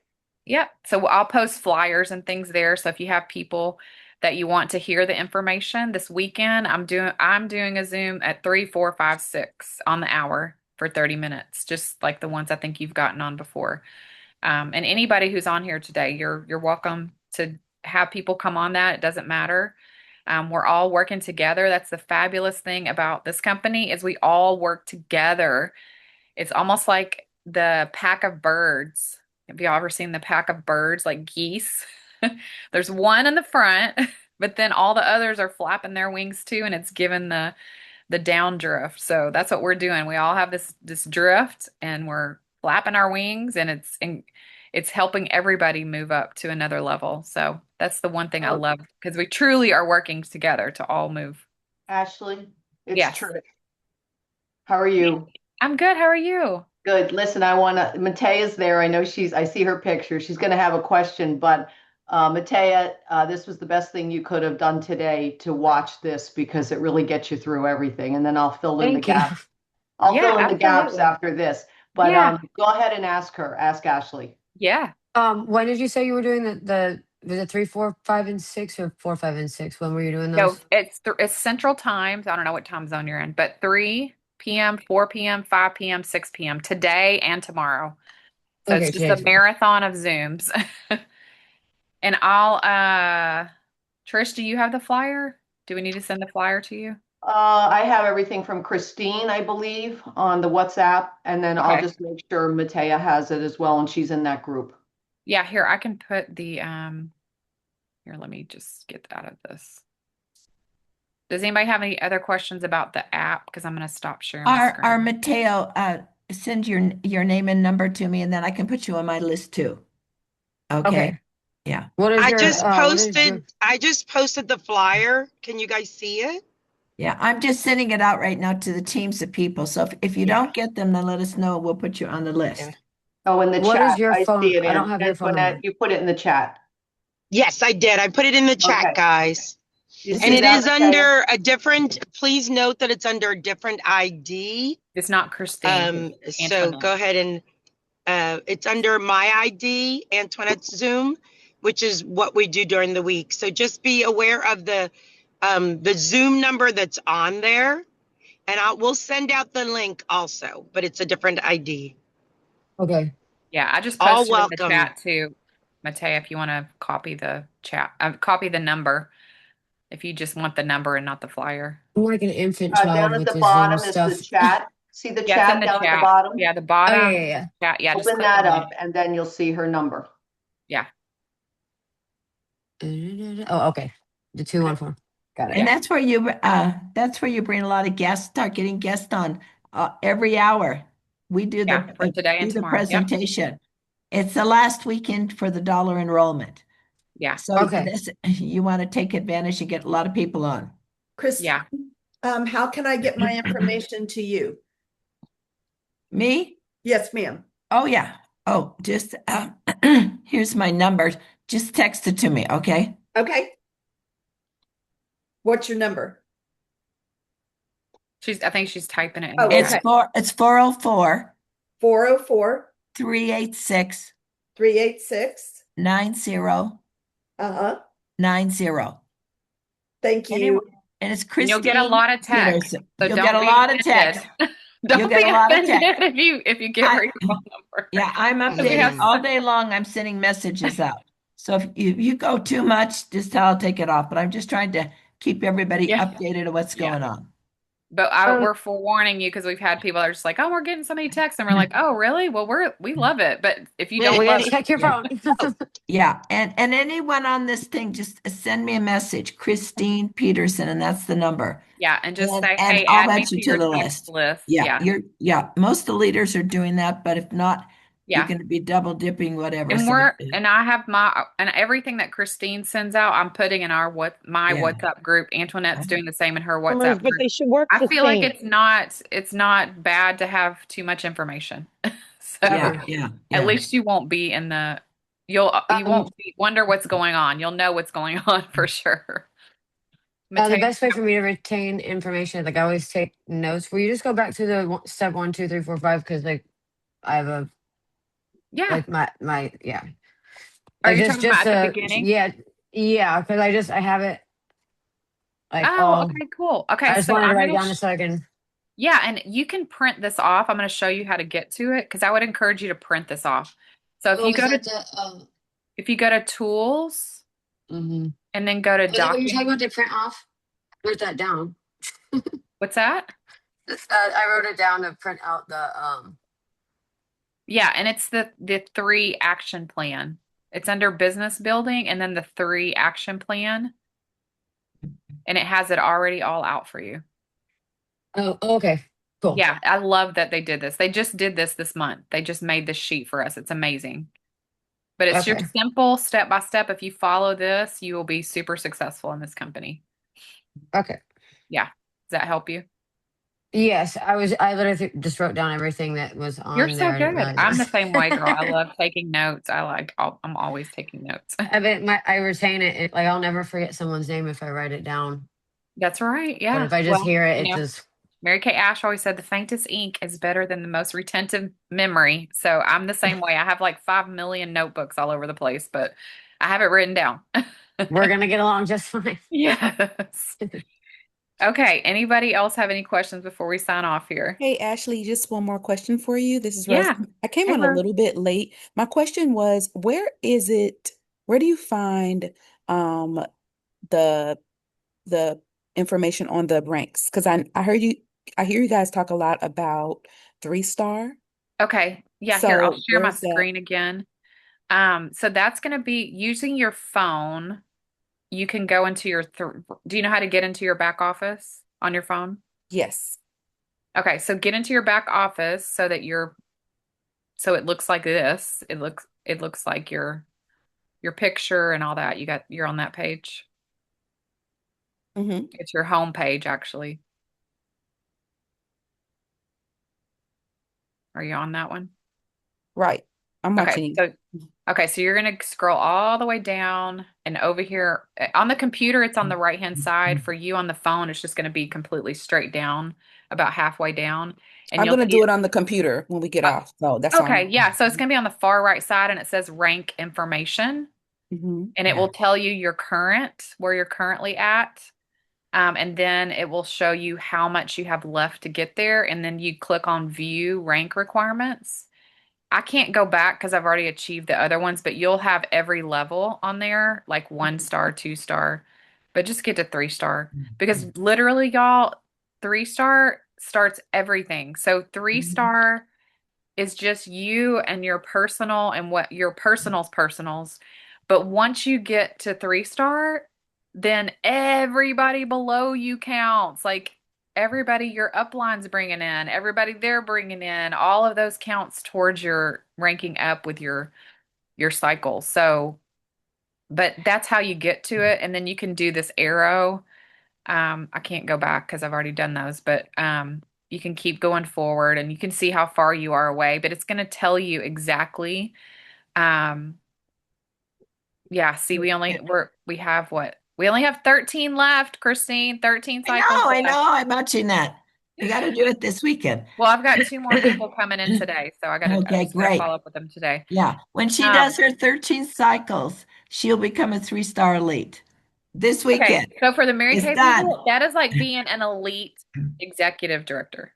Speaker 2: yeah. So I'll post flyers and things there. So if you have people that you want to hear the information this weekend, I'm doing a Zoom at 3, 4, 5, 6 on the hour for 30 minutes, just like the ones I think you've gotten on before. And anybody who's on here today, you're welcome to have people come on that. It doesn't matter. We're all working together. That's the fabulous thing about this company is we all work together. It's almost like the pack of birds. Have you ever seen the pack of birds like geese? There's one in the front, but then all the others are flapping their wings too, and it's given the down drift. So that's what we're doing. We all have this drift, and we're flapping our wings, and it's helping everybody move up to another level. So that's the one thing I
Speaker 7: Oh,
Speaker 2: love because we truly are working together to all move.
Speaker 7: Ashley, it's
Speaker 2: Yes.
Speaker 7: Trish. How are you?
Speaker 2: I'm good. How are you?
Speaker 7: Good. Listen, Matea's there. I see her picture. She's going to have a question, but Matea, this was the best thing you could have done today to watch this because it really gets you through everything. And then I'll fill in the
Speaker 3: Thank you.
Speaker 7: gaps. I'll
Speaker 2: Yeah,
Speaker 7: fill in the gaps
Speaker 2: absolutely.
Speaker 7: after this. But
Speaker 2: Yeah.
Speaker 7: go ahead and ask Ashley.
Speaker 2: Yeah.
Speaker 3: When did you say you were doing the was it 3, 4, 5, and 6 or 4, 5, and 6? When were you doing
Speaker 2: So
Speaker 3: those?
Speaker 2: it's Central Times. I don't know what time zone you're in, but 3 p.m., 4 p.m., 5 p.m., 6 p.m. today and tomorrow. So it's
Speaker 3: Okay,
Speaker 2: just a
Speaker 3: today, tomorrow.
Speaker 2: marathon of Zooms. And I'll Trish, do you have the flyer? Do we need to send the flyer to you?
Speaker 7: I have everything from Christine, I believe, on the WhatsApp, and then I'll
Speaker 2: Okay.
Speaker 7: just make sure Matea has it as well, and she's in that group.
Speaker 2: Yeah, here I can put the here, let me just get out of this. Does anybody have any other questions about the app? Because I'm going to stop sharing my
Speaker 1: Our
Speaker 2: screen.
Speaker 1: Mateo, send your name and number to me, and then I can put you on my list too. Okay.
Speaker 3: Okay.
Speaker 1: Yeah.
Speaker 3: What is
Speaker 8: I
Speaker 3: your
Speaker 8: just
Speaker 3: what is your
Speaker 8: posted the flyer. Can you guys see it?
Speaker 1: Yeah. I'm just sending it out right now to the teams of people. So if you
Speaker 8: Yeah.
Speaker 1: don't get them, then let us know. We'll put you on the list.
Speaker 8: Yeah.
Speaker 7: Oh, in the
Speaker 3: what is
Speaker 7: chat,
Speaker 3: your
Speaker 7: I
Speaker 3: phone?
Speaker 7: see it,
Speaker 3: I don't have your phone
Speaker 7: Antoinette,
Speaker 3: number.
Speaker 7: you put it in the chat.
Speaker 8: Yes, I did. I put it in the chat,
Speaker 7: Okay.
Speaker 8: guys.
Speaker 7: You
Speaker 1: This
Speaker 8: And
Speaker 7: see
Speaker 1: is
Speaker 8: it
Speaker 7: that,
Speaker 8: is
Speaker 7: Matea?
Speaker 8: under a different, please note that it's under a different ID.
Speaker 2: It's not Christine, it's
Speaker 8: So
Speaker 2: Antoinette.
Speaker 8: go ahead and it's under my ID, Antoinette's Zoom, which is what we do during the week. So just be aware of the Zoom number that's on there. And we'll send out the link also, but it's a different ID.
Speaker 3: Okay.
Speaker 2: Yeah, I just
Speaker 8: All
Speaker 2: posted in the
Speaker 8: welcome.
Speaker 2: chat too, Matea, if you want to copy the chat, copy the number, if you just want the number and not the flyer.
Speaker 3: I'm like an infant
Speaker 7: Down
Speaker 3: child
Speaker 7: at
Speaker 3: with
Speaker 7: the
Speaker 3: the Zoom
Speaker 7: bottom is the
Speaker 3: stuff.
Speaker 7: chat. See the
Speaker 2: Yeah, it's in
Speaker 7: chat
Speaker 2: the
Speaker 7: down at the
Speaker 2: chat.
Speaker 7: bottom?
Speaker 2: Yeah, the
Speaker 3: Oh
Speaker 2: bottom
Speaker 3: yeah.
Speaker 2: chat. Yeah, just
Speaker 7: Open
Speaker 2: click on
Speaker 7: that
Speaker 2: that.
Speaker 7: up and then you'll see her number.
Speaker 2: Yeah.
Speaker 3: Oh, okay. The 214. Got it.
Speaker 1: And
Speaker 2: Yeah.
Speaker 1: that's where you bring a lot of guests, start getting guests on every hour. We do
Speaker 2: Yeah, for today and
Speaker 1: do the
Speaker 2: tomorrow. Yep.
Speaker 1: presentation. It's the last weekend for the dollar enrollment.
Speaker 2: Yeah.
Speaker 1: So
Speaker 3: Okay.
Speaker 1: this you want to take advantage and get a lot of people on.
Speaker 4: Chris,
Speaker 2: Yeah.
Speaker 4: how can I get my information to you?
Speaker 1: Me?
Speaker 4: Yes, ma'am.
Speaker 1: Oh yeah. Oh, just here's my number. Just text it to me, okay?
Speaker 4: Okay. What's your number?
Speaker 2: I think she's typing it in
Speaker 4: Oh,
Speaker 2: the
Speaker 1: It's
Speaker 2: chat.
Speaker 4: okay.
Speaker 1: it's 404
Speaker 4: 404
Speaker 1: 386
Speaker 4: 386.
Speaker 1: 9090.
Speaker 4: Uh-huh. Thank
Speaker 1: Anyway,
Speaker 4: you.
Speaker 1: and it's
Speaker 2: And you'll get a
Speaker 1: Christine
Speaker 2: lot of text.
Speaker 1: Peterson.
Speaker 2: So
Speaker 1: You'll get
Speaker 2: don't
Speaker 1: a
Speaker 2: be
Speaker 1: lot of text.
Speaker 2: offended.
Speaker 1: You'll
Speaker 2: Don't
Speaker 1: get
Speaker 2: be
Speaker 1: a lot of
Speaker 2: offended
Speaker 1: text.
Speaker 2: if you get
Speaker 1: I,
Speaker 2: her phone number.
Speaker 1: yeah, I'm
Speaker 2: Because we
Speaker 1: updating
Speaker 2: have
Speaker 1: all day long. I'm sending messages out. So if you go too much, just tell I'll take it off. But I'm just trying to keep everybody
Speaker 2: yeah.
Speaker 1: updated of what's
Speaker 2: Yeah.
Speaker 1: going on.
Speaker 2: But
Speaker 4: Um,
Speaker 2: we're forewarning you because we've had people that are just like, oh, we're getting so many texts, and we're like, oh, really? Well, we love it. But if you don't love it,
Speaker 3: Check your
Speaker 1: Yeah.
Speaker 3: phone.
Speaker 1: Yeah, and anyone on this thing, just send me a message, Christine Peterson, and that's the number.
Speaker 2: yeah, and just say,
Speaker 1: And
Speaker 2: hey,
Speaker 1: I'll
Speaker 2: add me
Speaker 1: add you
Speaker 2: to
Speaker 1: to
Speaker 2: your
Speaker 1: the
Speaker 2: text
Speaker 1: list.
Speaker 2: list.
Speaker 1: Yeah,
Speaker 2: Yeah.
Speaker 1: most of the leaders are doing that, but if not, you're
Speaker 2: Yeah.
Speaker 1: going to be double dipping whatever.
Speaker 2: And
Speaker 1: So
Speaker 2: I have and everything that Christine sends out, I'm putting in my
Speaker 1: yeah.
Speaker 2: WhatsApp group. Antoinette's doing the same in her
Speaker 5: But
Speaker 2: WhatsApp group.
Speaker 5: they should work
Speaker 2: I
Speaker 5: the
Speaker 2: feel like
Speaker 5: same.
Speaker 2: it's not bad to have too much information. So
Speaker 1: Yeah, yeah,
Speaker 2: at
Speaker 1: yeah.
Speaker 2: least you won't be in the you
Speaker 3: Um,
Speaker 2: won't wonder what's going on. You'll know what's going on for sure.
Speaker 3: the
Speaker 2: Mateo,
Speaker 3: best way for me to retain information, like I always take notes. Will you just go back to the step 1, 2, 3, 4, 5? Because like I have a
Speaker 2: yeah.
Speaker 3: like my yeah,
Speaker 2: Are
Speaker 3: like
Speaker 2: you talking about
Speaker 3: just
Speaker 2: at the beginning?
Speaker 3: yeah. Because I have it like
Speaker 2: Oh,
Speaker 3: all.
Speaker 2: okay, cool. Okay,
Speaker 3: I just
Speaker 2: so
Speaker 3: wanted to
Speaker 2: I'm
Speaker 3: write it
Speaker 2: gonna
Speaker 3: down so I can.
Speaker 2: yeah, and you can print this off. I'm gonna show you how to get to it because I would encourage you to print this off. So
Speaker 3: Oh, is that the
Speaker 2: if you go to tools
Speaker 3: mm-hmm.
Speaker 2: and then go to
Speaker 3: Is that what you're
Speaker 2: document,
Speaker 3: talking about? To print off? Wrote that down.
Speaker 2: what's that?
Speaker 3: I wrote it down to print out the
Speaker 2: Yeah, and it's the three action plan. It's under business building and then the three action plan, and it has it already all out for you.
Speaker 3: Oh, okay, cool.
Speaker 2: Yeah, I love that they did this. They just did this month. They just made this sheet for us. It's amazing. But it's
Speaker 3: Okay,
Speaker 2: just simple step by step. If you follow this, you will be super successful in this company.
Speaker 3: okay.
Speaker 2: Yeah. Does that help you?
Speaker 3: Yes, I literally just wrote down everything that was
Speaker 2: You're
Speaker 3: on
Speaker 2: so
Speaker 3: there. I didn't
Speaker 2: good.
Speaker 3: realize
Speaker 2: I'm the
Speaker 3: it.
Speaker 2: same way, girl. I love taking notes. I'm always taking notes.
Speaker 3: I bet I retain it. Like I'll never forget someone's name if I write it down.
Speaker 2: That's right.
Speaker 3: But
Speaker 2: Yeah.
Speaker 3: if I just
Speaker 2: Well,
Speaker 3: hear it, it just
Speaker 2: Mary Kay Ash always said the faintest ink is better than the most retentive memory. So I'm the same way. I have like 5 million notebooks all over the place, but I have it written down.
Speaker 3: we're gonna get along just fine.
Speaker 2: Yes. Okay. Anybody else have any questions before we sign off here?
Speaker 9: Hey, Ashley, just one more question for you. This is Rose.
Speaker 2: Yeah.
Speaker 9: I came
Speaker 2: Hey,
Speaker 9: on a
Speaker 2: Rose.
Speaker 9: little bit late. My question was, where do you find um the the information on the ranks? Because I hear you guys talk a lot about 3-star.
Speaker 2: Okay. Yeah. Here, I'll
Speaker 9: So
Speaker 2: share my
Speaker 9: where's that?
Speaker 2: screen again. So that's going to be using your phone. You can go into do you know how to get into your back office on your phone?
Speaker 9: Yes.
Speaker 2: Okay, so get into your back office so it looks like this. It looks like your picture and all that. You're on that page.
Speaker 9: Mm-hmm.
Speaker 2: It's your home page actually. Are you on that one?
Speaker 9: Right. I'm watching you.
Speaker 2: So you're gonna scroll all the way down and over here on the computer, it's on the right hand side. For you on the phone, it's just gonna be completely straight down, about halfway down, and
Speaker 9: I'm
Speaker 2: you'll
Speaker 9: gonna
Speaker 2: see
Speaker 9: do
Speaker 2: it.
Speaker 9: it on the computer when we get
Speaker 2: Uh,
Speaker 9: off. So that's
Speaker 2: okay,
Speaker 9: on.
Speaker 2: yeah. So it's gonna be on the far right side, and it says rank information,
Speaker 9: Mm-hmm.
Speaker 2: and it
Speaker 1: Yeah.
Speaker 2: will tell you where you're currently at. And then it will show you how much you have left to get there, and then you click on view rank requirements. I can't go back because I've already achieved the other ones, but you'll have every level on there, like 1 star, 2 star, but just get to 3 star because literally, y'all, 3 star starts everything. So three
Speaker 1: Mhm.
Speaker 2: star is just you and your personal and what your personals. But once you get to 3 star, then everybody below you counts. Like everybody your upline's bringing in, everybody they're bringing in, all of those counts towards your ranking up with your cycle. So, but that's how you get to it, and then you can do this arrow. I can't go back because I've already done those, but you can keep going forward and you can see how far you are away, but it's going to tell you exactly. Um, yeah, see, we have what? We only have 13 left, Christine, 13 cycles
Speaker 1: I
Speaker 2: left.
Speaker 1: know, I'm watching that. We got to do it this weekend.
Speaker 2: Well, I've got two more people coming in today, so I
Speaker 1: Okay,
Speaker 2: just got to
Speaker 1: great.
Speaker 2: follow up with them today.
Speaker 1: Yeah, when she
Speaker 2: Um,
Speaker 1: does her 13 cycles, she'll become a 3-star elite. This
Speaker 2: okay,
Speaker 1: weekend,
Speaker 2: so for the Mary
Speaker 1: it's
Speaker 2: Kay
Speaker 1: done.
Speaker 2: people, that is like being an elite executive director.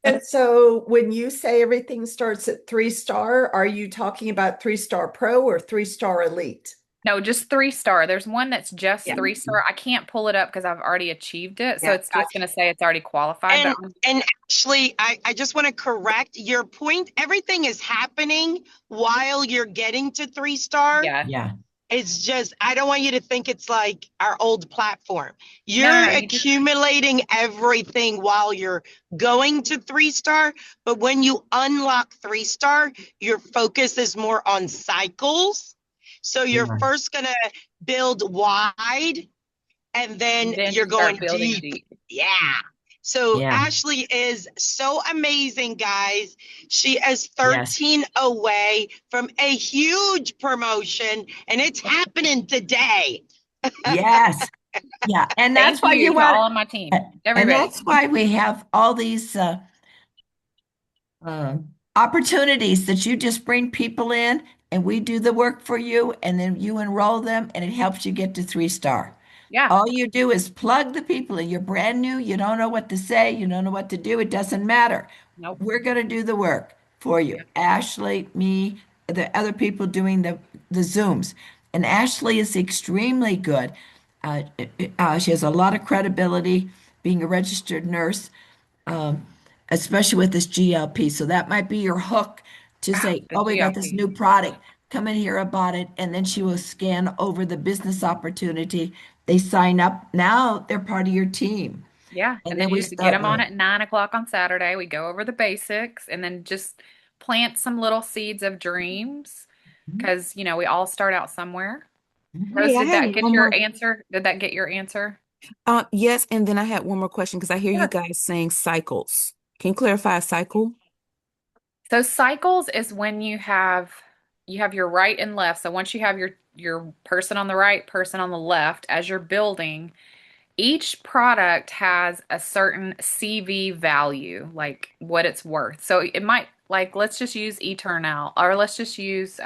Speaker 4: And so when you say everything starts at 3 star, are you talking about 3 star pro or 3 star elite?
Speaker 2: No, just 3 star. There's one that's just
Speaker 7: Yeah.
Speaker 2: 3 star. I can't pull it up because I've already achieved it. So
Speaker 7: Yeah.
Speaker 2: it's just going to say it's already qualified. But
Speaker 8: And actually, I just want to correct your point. Everything is happening while you're getting to 3 star.
Speaker 2: yeah,
Speaker 1: Yeah,
Speaker 8: It's just, I don't want you to think it's like our old platform.
Speaker 2: no,
Speaker 8: You're
Speaker 2: you just,
Speaker 8: accumulating everything while you're going to 3 star. But when you unlock 3 star, your focus is more on cycles. So you're
Speaker 1: yeah,
Speaker 8: first going to build wide and then
Speaker 2: then you
Speaker 8: you're
Speaker 2: start
Speaker 8: going
Speaker 2: building
Speaker 8: deep.
Speaker 2: deep.
Speaker 8: Yeah. So
Speaker 1: yeah,
Speaker 8: Ashley is so amazing, guys. She is
Speaker 1: yes,
Speaker 8: 13 away from a huge promotion, and it's happening today.
Speaker 1: yes. Yeah, and that's
Speaker 2: Thank
Speaker 1: why you
Speaker 2: you to
Speaker 1: want,
Speaker 2: all on my team,
Speaker 1: and
Speaker 2: everybody.
Speaker 1: that's why we have all these opportunities that you just bring people in and we do the work for you and then you enroll them and it helps you get to 3 star.
Speaker 2: Yeah,
Speaker 1: All you do is plug the people in. You're brand new, you don't know what to say, you don't know what to do. It doesn't matter.
Speaker 2: nope.
Speaker 1: We're going to do the work for you.
Speaker 2: Yeah.
Speaker 1: Ashley, me, the other people doing the Zooms. And Ashley is extremely good. Uh, she has a lot of credibility being a registered nurse, um, especially with this GLP. So that might be your hook to
Speaker 2: Ah,
Speaker 1: say,
Speaker 2: the
Speaker 1: oh, we got this
Speaker 2: GLP.
Speaker 1: new product. Come and hear about it. And then she will scan over the business opportunity. They sign up. Now they're part of your team.
Speaker 2: Yeah,
Speaker 1: And
Speaker 2: and then
Speaker 1: then we
Speaker 2: you just get
Speaker 1: start
Speaker 2: them on
Speaker 1: with,
Speaker 2: at 9 o'clock on Saturday. We go over the basics and then just plant some little seeds of dreams because, we all start out somewhere. Rose,
Speaker 3: Hey, I
Speaker 2: did
Speaker 3: had
Speaker 2: that get
Speaker 3: one
Speaker 2: your
Speaker 3: more.
Speaker 2: answer? Did that get your answer?
Speaker 9: Yes, and then I had one more question because I hear you
Speaker 2: Sure.
Speaker 9: guys saying cycles. Can you clarify a cycle?
Speaker 2: So cycles is when you have your right and left. So once you have your person on the right, person on the left, as you're building, each product has a certain CV value, like what it's worth. So it might like let's just use Eternal or let's just use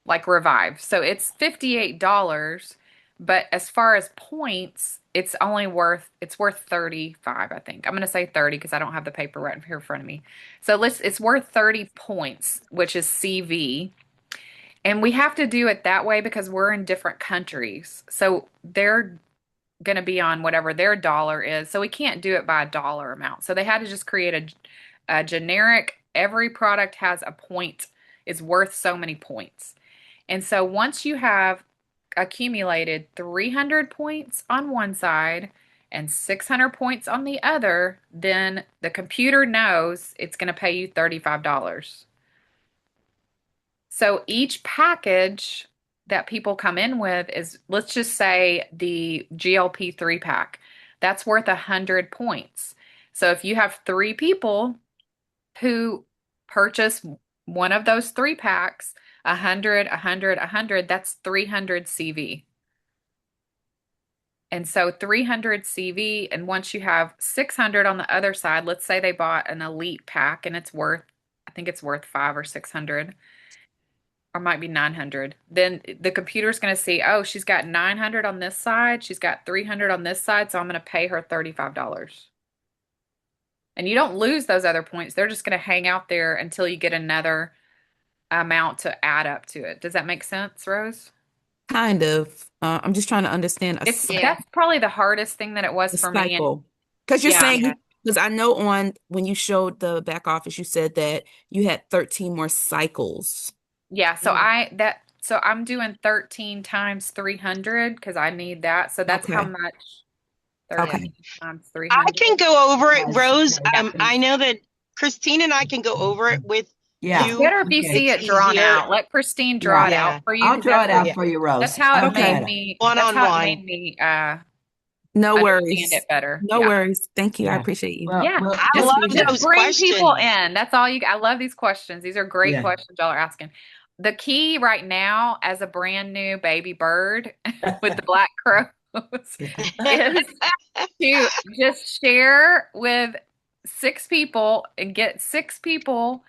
Speaker 2: like Revive. So it's $58, but as far as points, it's worth 35, I think. I'm gonna say 30 because I don't have the paper right here in front of me. So it's worth 30 points, which is CV. And we have to do it that way because we're in different countries. So they're going to be on whatever their dollar is. So we can't do it by a dollar amount. So they had to just create a generic, every product has a point, is worth so many points. And so once you have accumulated 300 points on one side and 600 points on the other, then the computer knows it's going to pay you $35. So each package that people come in with is, let's just say the GLP 3 pack, that's worth 100 points. So if you have three people who purchase one of those 3 packs, 100, 100, 100, that's 300 CV. And so 300 CV, and once you have 600 on the other side, let's say they bought an elite pack and I think it's worth 5 or 600 or might be 900. Then the computer's going to see, oh, she's got 900 on this side, she's got 300 on this side, so I'm going to pay her $35. And you don't lose those other points. They're just going to hang out there until you get another amount to add up to it. Does that make sense, Rose?
Speaker 9: Kind of. I'm just trying to understand
Speaker 2: It's
Speaker 3: Yeah.
Speaker 2: that's probably the hardest thing that it was
Speaker 9: a
Speaker 2: for me. And
Speaker 9: cycle. Because you're
Speaker 2: yeah,
Speaker 9: saying
Speaker 3: Yeah.
Speaker 9: because I know on when you showed the back office, you said that you had 13 more cycles.
Speaker 2: yeah. So
Speaker 3: Yeah.
Speaker 2: I'm doing 13 times 300 because I need that. So that's how
Speaker 9: Okay.
Speaker 2: much
Speaker 3: Yeah.
Speaker 2: 13
Speaker 9: Okay.
Speaker 2: times
Speaker 8: I
Speaker 2: 300.
Speaker 8: can go over it,
Speaker 1: Yes,
Speaker 8: Rose.
Speaker 1: okay.
Speaker 2: Yeah.
Speaker 8: I know that Christine and I can go over it with
Speaker 2: It's
Speaker 1: Yeah,
Speaker 8: you.
Speaker 2: better if you
Speaker 1: okay.
Speaker 2: see
Speaker 8: It's
Speaker 2: it drawn
Speaker 8: easier.
Speaker 2: out. Let Christine draw
Speaker 1: Yeah,
Speaker 2: it out
Speaker 3: Yeah.
Speaker 2: for you
Speaker 1: I'll
Speaker 2: because
Speaker 1: draw it out
Speaker 3: Yeah.
Speaker 1: for you,
Speaker 2: that's
Speaker 1: Rose.
Speaker 2: how it
Speaker 1: I'll draw
Speaker 2: made
Speaker 1: it
Speaker 9: Okay.
Speaker 1: out.
Speaker 2: me
Speaker 8: One
Speaker 2: that's
Speaker 8: on
Speaker 2: how it made
Speaker 8: one.
Speaker 2: me
Speaker 9: No
Speaker 2: understand
Speaker 9: worries.
Speaker 2: it better.
Speaker 9: No
Speaker 2: Yeah.
Speaker 9: worries. Thank you. I
Speaker 1: Yeah.
Speaker 9: appreciate you.
Speaker 1: Well,
Speaker 2: Yeah.
Speaker 1: we'll,
Speaker 8: I
Speaker 1: we'll
Speaker 2: Just
Speaker 1: do
Speaker 8: love
Speaker 1: that.
Speaker 8: those
Speaker 2: bring people
Speaker 8: questions.
Speaker 2: in. That's all you I love these questions. These are great
Speaker 1: Yeah.
Speaker 2: questions y'all are asking. The key right now as a brand new baby bird with the black crows is to just share with 6 people and get 6 people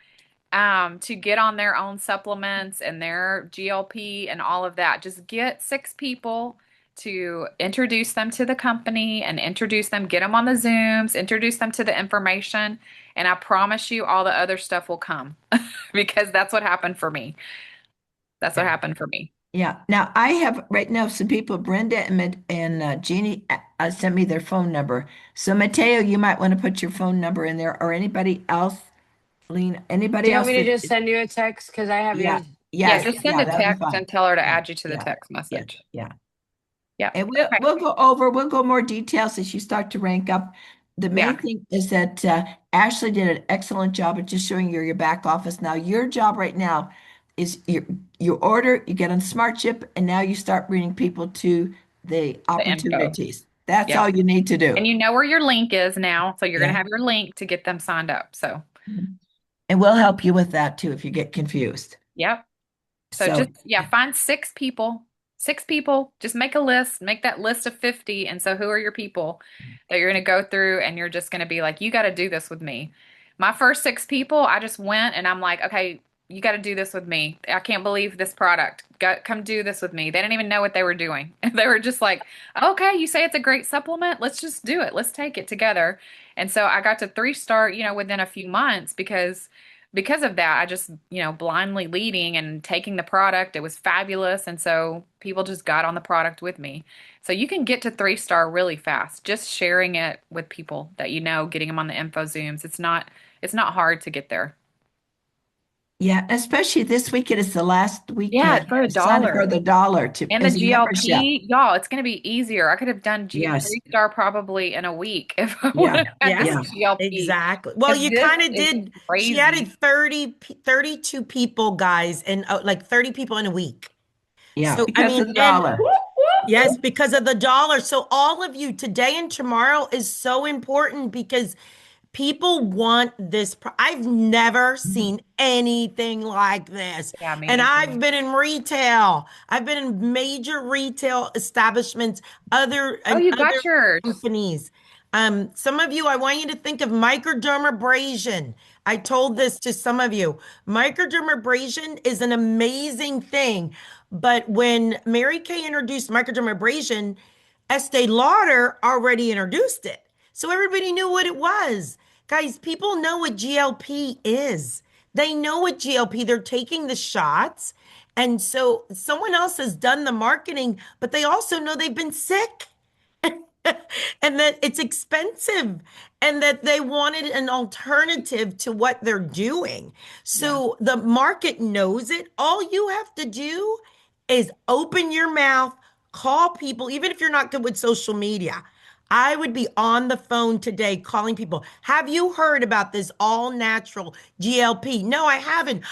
Speaker 2: to get on their own supplements and their GLP and all of that. Just get 6 people to introduce them to the company and introduce them, get them on the Zooms, introduce them to the information. And I promise you, all the other stuff will come because that's what happened for me. That's what happened for me.
Speaker 1: Yeah. Now I have right now some people, Brenda and Jeannie, sent me their phone number. So Mateo, you might want to put your phone number in there, or anybody else, Lean,
Speaker 3: Do
Speaker 1: anybody
Speaker 3: you want
Speaker 1: else
Speaker 3: me to
Speaker 1: that.
Speaker 3: just send you a text? Because I have
Speaker 1: Yeah.
Speaker 3: yours.
Speaker 2: Yeah,
Speaker 1: Yes.
Speaker 3: Like,
Speaker 2: just send
Speaker 1: Yeah.
Speaker 2: a
Speaker 1: That'd be
Speaker 2: text
Speaker 1: fine.
Speaker 2: and tell her to
Speaker 1: Yeah.
Speaker 2: add you to the
Speaker 1: Yeah.
Speaker 2: text
Speaker 1: Yeah.
Speaker 2: message.
Speaker 1: Yeah.
Speaker 2: Yep.
Speaker 1: And we'll
Speaker 2: Okay.
Speaker 1: we'll go more details as you start to rank up. The main
Speaker 2: Yeah.
Speaker 1: thing is that Ashley did an excellent job at just showing you your back office. Now your job right now is you order, you get on Smart Ship, and now you start bringing people to the
Speaker 2: The info.
Speaker 1: opportunities. That's
Speaker 2: Yep.
Speaker 1: all you need to
Speaker 2: And
Speaker 1: do.
Speaker 2: you know where your link is now. So you're going to
Speaker 1: Yeah.
Speaker 2: have your link to get them signed up. So,
Speaker 1: And we'll help you with that too if you get confused.
Speaker 2: yep. So
Speaker 1: So
Speaker 2: just, yeah, find 6 people, 6 people, just make a list, make that list of 50. And so who are your people that you're going to go through and you're just going to be like, you got to do this with me. My first 6 people, I just went and I'm like, okay, you got to do this with me. I can't believe this product. Come do this with me. They didn't even know what they were doing. They were just like, okay, you say it's a great supplement. Let's just do it. Let's take it together. And so I got to 3-star, within a few months because of that, I just, blindly leading and taking the product. It was fabulous. And so people just got on the product with me. So you can get to 3-star really fast, just sharing it with people that getting them on the info Zooms. It's not hard to get there.
Speaker 1: yeah, especially this weekend is the last
Speaker 2: Yeah, it's
Speaker 1: weekend
Speaker 2: for a
Speaker 1: to sign up for
Speaker 2: dollar.
Speaker 1: the dollar to
Speaker 2: And the
Speaker 1: as a membership.
Speaker 2: GLP, y'all, it's going to be easier. I could have done
Speaker 1: Yes.
Speaker 2: 3-star probably in a week if I would
Speaker 1: Yeah.
Speaker 2: have had this
Speaker 10: Yeah,
Speaker 1: Yeah.
Speaker 2: GLP.
Speaker 10: exactly. Well,
Speaker 2: Because
Speaker 10: you
Speaker 2: this
Speaker 10: kind of
Speaker 2: is
Speaker 10: did. She added
Speaker 2: crazy.
Speaker 10: 32 people, guys, and like 30 people in a week.
Speaker 1: Yeah.
Speaker 10: So, I
Speaker 1: Because
Speaker 10: mean,
Speaker 1: of the
Speaker 10: and
Speaker 1: dollar.
Speaker 10: yes, because of the dollar. So, all of you, today and tomorrow is so important because people want this. I've never seen anything like this.
Speaker 2: Yeah, me
Speaker 10: And
Speaker 2: either.
Speaker 10: I've been in retail. I've been in major retail establishments,
Speaker 2: Oh, you got
Speaker 10: other
Speaker 2: yours.
Speaker 10: companies. Some of you, I want you to think of microdermabrasion. I told this to some of you. Microdermabrasion is an amazing thing. But when Mary Kay introduced microdermabrasion, Estee Lauder already introduced it. So everybody knew what it was. Guys, people know what GLP is. They know what GLP, they're taking the shots. And so someone else has done the marketing, but they also know they've been sick and that it's expensive and that they wanted an alternative to what they're doing.
Speaker 2: Yeah.
Speaker 10: So the market knows it. All you have to do is open your mouth, call people, even if you're not good with social media. I would be on the phone today calling people. Have you heard about this all natural GLP? No, I haven't.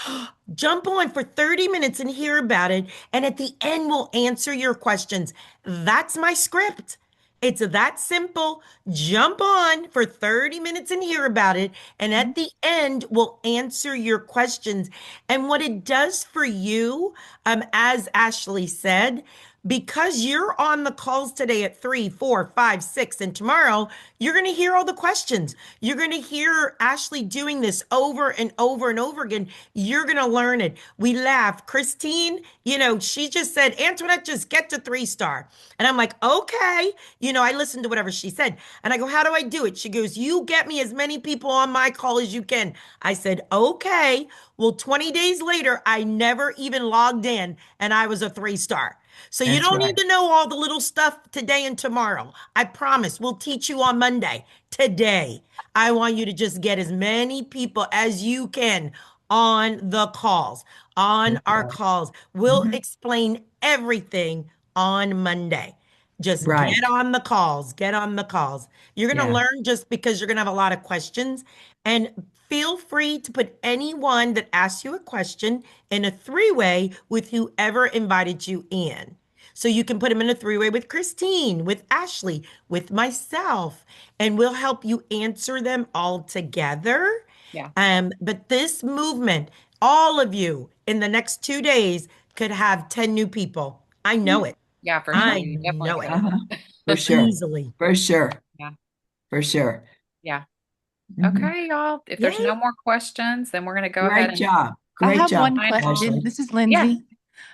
Speaker 10: Jump on for 30 minutes and hear about it. And at the end, we'll answer your questions. That's my script. It's that simple. Jump on for 30 minutes and hear about it. And at the end, we'll answer your questions. And what it does for you, as Ashley said, because you're on the calls today at 3, 4, 5, 6, and tomorrow, you're going to hear all the questions. You're going to hear Ashley doing this over and over and over again. You're going to learn it. We laugh. Christine, she just said, Antoinette, just get to 3-star. And I'm like, okay. I listened to whatever she said. And I go, how do I do it? She goes, you get me as many people on my call as you can. I said, okay. Well, 20 days later, I never even logged in and I was a 3-star. So you
Speaker 1: That's
Speaker 10: don't
Speaker 1: right.
Speaker 10: need to know all the little stuff today and tomorrow. I promise we'll teach you on Monday. Today, I want you to just get as many people as you can on the calls, on
Speaker 1: That's
Speaker 10: our
Speaker 1: right.
Speaker 10: calls. We'll
Speaker 1: Mhm.
Speaker 10: explain everything on Monday. Just get
Speaker 1: Right.
Speaker 10: on the calls, get on the calls. You're going to
Speaker 1: Yeah.
Speaker 10: learn just because you're going to have a lot of questions. And feel free to put anyone that asks you a question in a 3-way with whoever invited you in. So you can put them in a 3-way with Christine, with Ashley, with myself, and we'll help you answer them all together.
Speaker 2: Yeah.
Speaker 10: But this movement, all of you in the next 2 days could have 10 new people. I know it.
Speaker 2: Yeah, for sure.
Speaker 10: I
Speaker 2: You definitely
Speaker 10: know it
Speaker 1: Uh-huh. For
Speaker 2: could.
Speaker 1: sure.
Speaker 10: easily.
Speaker 1: For sure.
Speaker 2: Yeah.
Speaker 1: For sure.
Speaker 2: Yeah.
Speaker 1: Mhm.
Speaker 2: Okay, y'all. If there's
Speaker 10: Yay.
Speaker 2: no more questions, then we're going to go ahead
Speaker 1: Great
Speaker 2: and
Speaker 1: job.
Speaker 11: I
Speaker 1: Great
Speaker 11: have
Speaker 1: job,
Speaker 11: one
Speaker 2: sign off.
Speaker 11: question.
Speaker 1: Ashley.
Speaker 11: This is
Speaker 2: Yeah.
Speaker 11: Lindsay.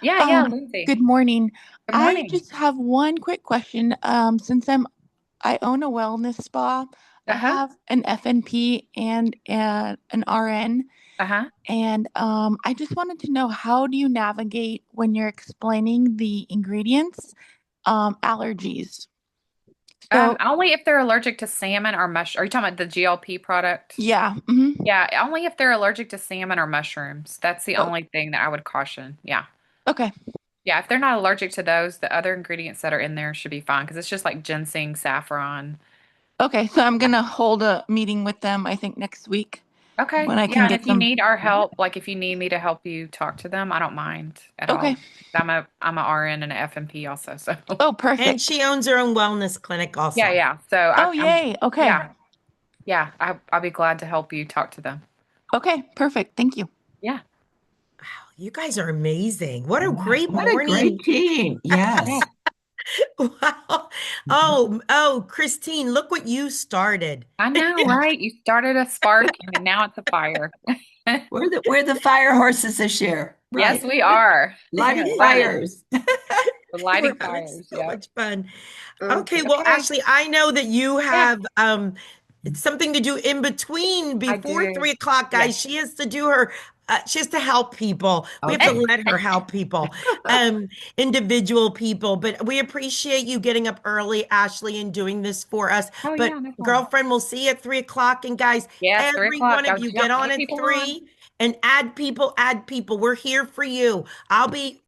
Speaker 2: Yeah, Lindsay.
Speaker 11: Good morning.
Speaker 2: Good
Speaker 11: I
Speaker 2: morning.
Speaker 11: just have one quick question. Since I own a wellness spa, I
Speaker 2: Uh-huh.
Speaker 11: have an FNP and an RN,
Speaker 2: Uh-huh.
Speaker 11: and I just wanted to know, how do you navigate when you're explaining the ingredients, allergies? So
Speaker 2: Only if they're allergic to salmon or mush. Are you talking about the GLP product?
Speaker 11: yeah.
Speaker 2: Yeah, only if they're allergic to salmon or mushrooms. That's the
Speaker 11: Oh,
Speaker 2: only thing that I would caution. Yeah.
Speaker 11: okay.
Speaker 2: Yeah, if they're not allergic to those, the other ingredients that are in there should be fine because it's just like ginseng, saffron.
Speaker 11: Okay, so I'm gonna hold a meeting with them, I think next week,
Speaker 2: Okay.
Speaker 11: when I
Speaker 2: Yeah,
Speaker 11: can
Speaker 2: and
Speaker 11: get
Speaker 2: if you
Speaker 11: some.
Speaker 2: need our help, like if you need me to help you talk to them, I don't mind at
Speaker 11: Okay.
Speaker 2: all. I'm a RN and an FMP also, so
Speaker 11: Oh,
Speaker 10: And
Speaker 11: perfect.
Speaker 10: she owns her own wellness clinic
Speaker 2: yeah,
Speaker 10: also.
Speaker 2: yeah. So
Speaker 11: Oh, yay. Okay.
Speaker 2: yeah, yeah. I'll be glad to help you talk to them.
Speaker 11: Okay, perfect. Thank you.
Speaker 2: Yeah.
Speaker 10: You guys are amazing. What a
Speaker 1: Wow.
Speaker 10: great
Speaker 1: What a
Speaker 10: morning.
Speaker 1: great team.
Speaker 2: Yeah.
Speaker 1: Yes.
Speaker 10: Wow. Oh, Christine, look what you started.
Speaker 2: I know, right? You started a spark and now it's a fire.
Speaker 1: We're the fire horses this year.
Speaker 2: Yes,
Speaker 1: Right.
Speaker 2: we are. We are
Speaker 1: Lighting
Speaker 2: running.
Speaker 1: fires.
Speaker 2: We're
Speaker 10: We're
Speaker 2: lighting
Speaker 10: having
Speaker 2: fires.
Speaker 10: so
Speaker 2: Yep.
Speaker 10: much fun. Okay, well,
Speaker 2: Okay.
Speaker 10: Ashley, I know that you
Speaker 2: Yeah,
Speaker 10: have something to do in between
Speaker 2: I
Speaker 10: before
Speaker 2: do.
Speaker 10: 3 o'clock,
Speaker 2: Yes.
Speaker 10: guys. She has to do she has to help people. We have to
Speaker 1: Okay.
Speaker 10: let her help people, individual people. But we appreciate you getting up early, Ashley, and doing this for us.
Speaker 2: Oh
Speaker 10: But
Speaker 2: yeah, no problem.
Speaker 10: girlfriend, we'll see you at 3 o'clock. And guys,
Speaker 2: Yes, three
Speaker 10: every
Speaker 2: o'clock.
Speaker 10: one of
Speaker 2: Go
Speaker 10: you get
Speaker 2: jump
Speaker 10: on
Speaker 2: new
Speaker 10: at
Speaker 2: people on.
Speaker 10: 3 and add people, add people. We're here for you. I'll be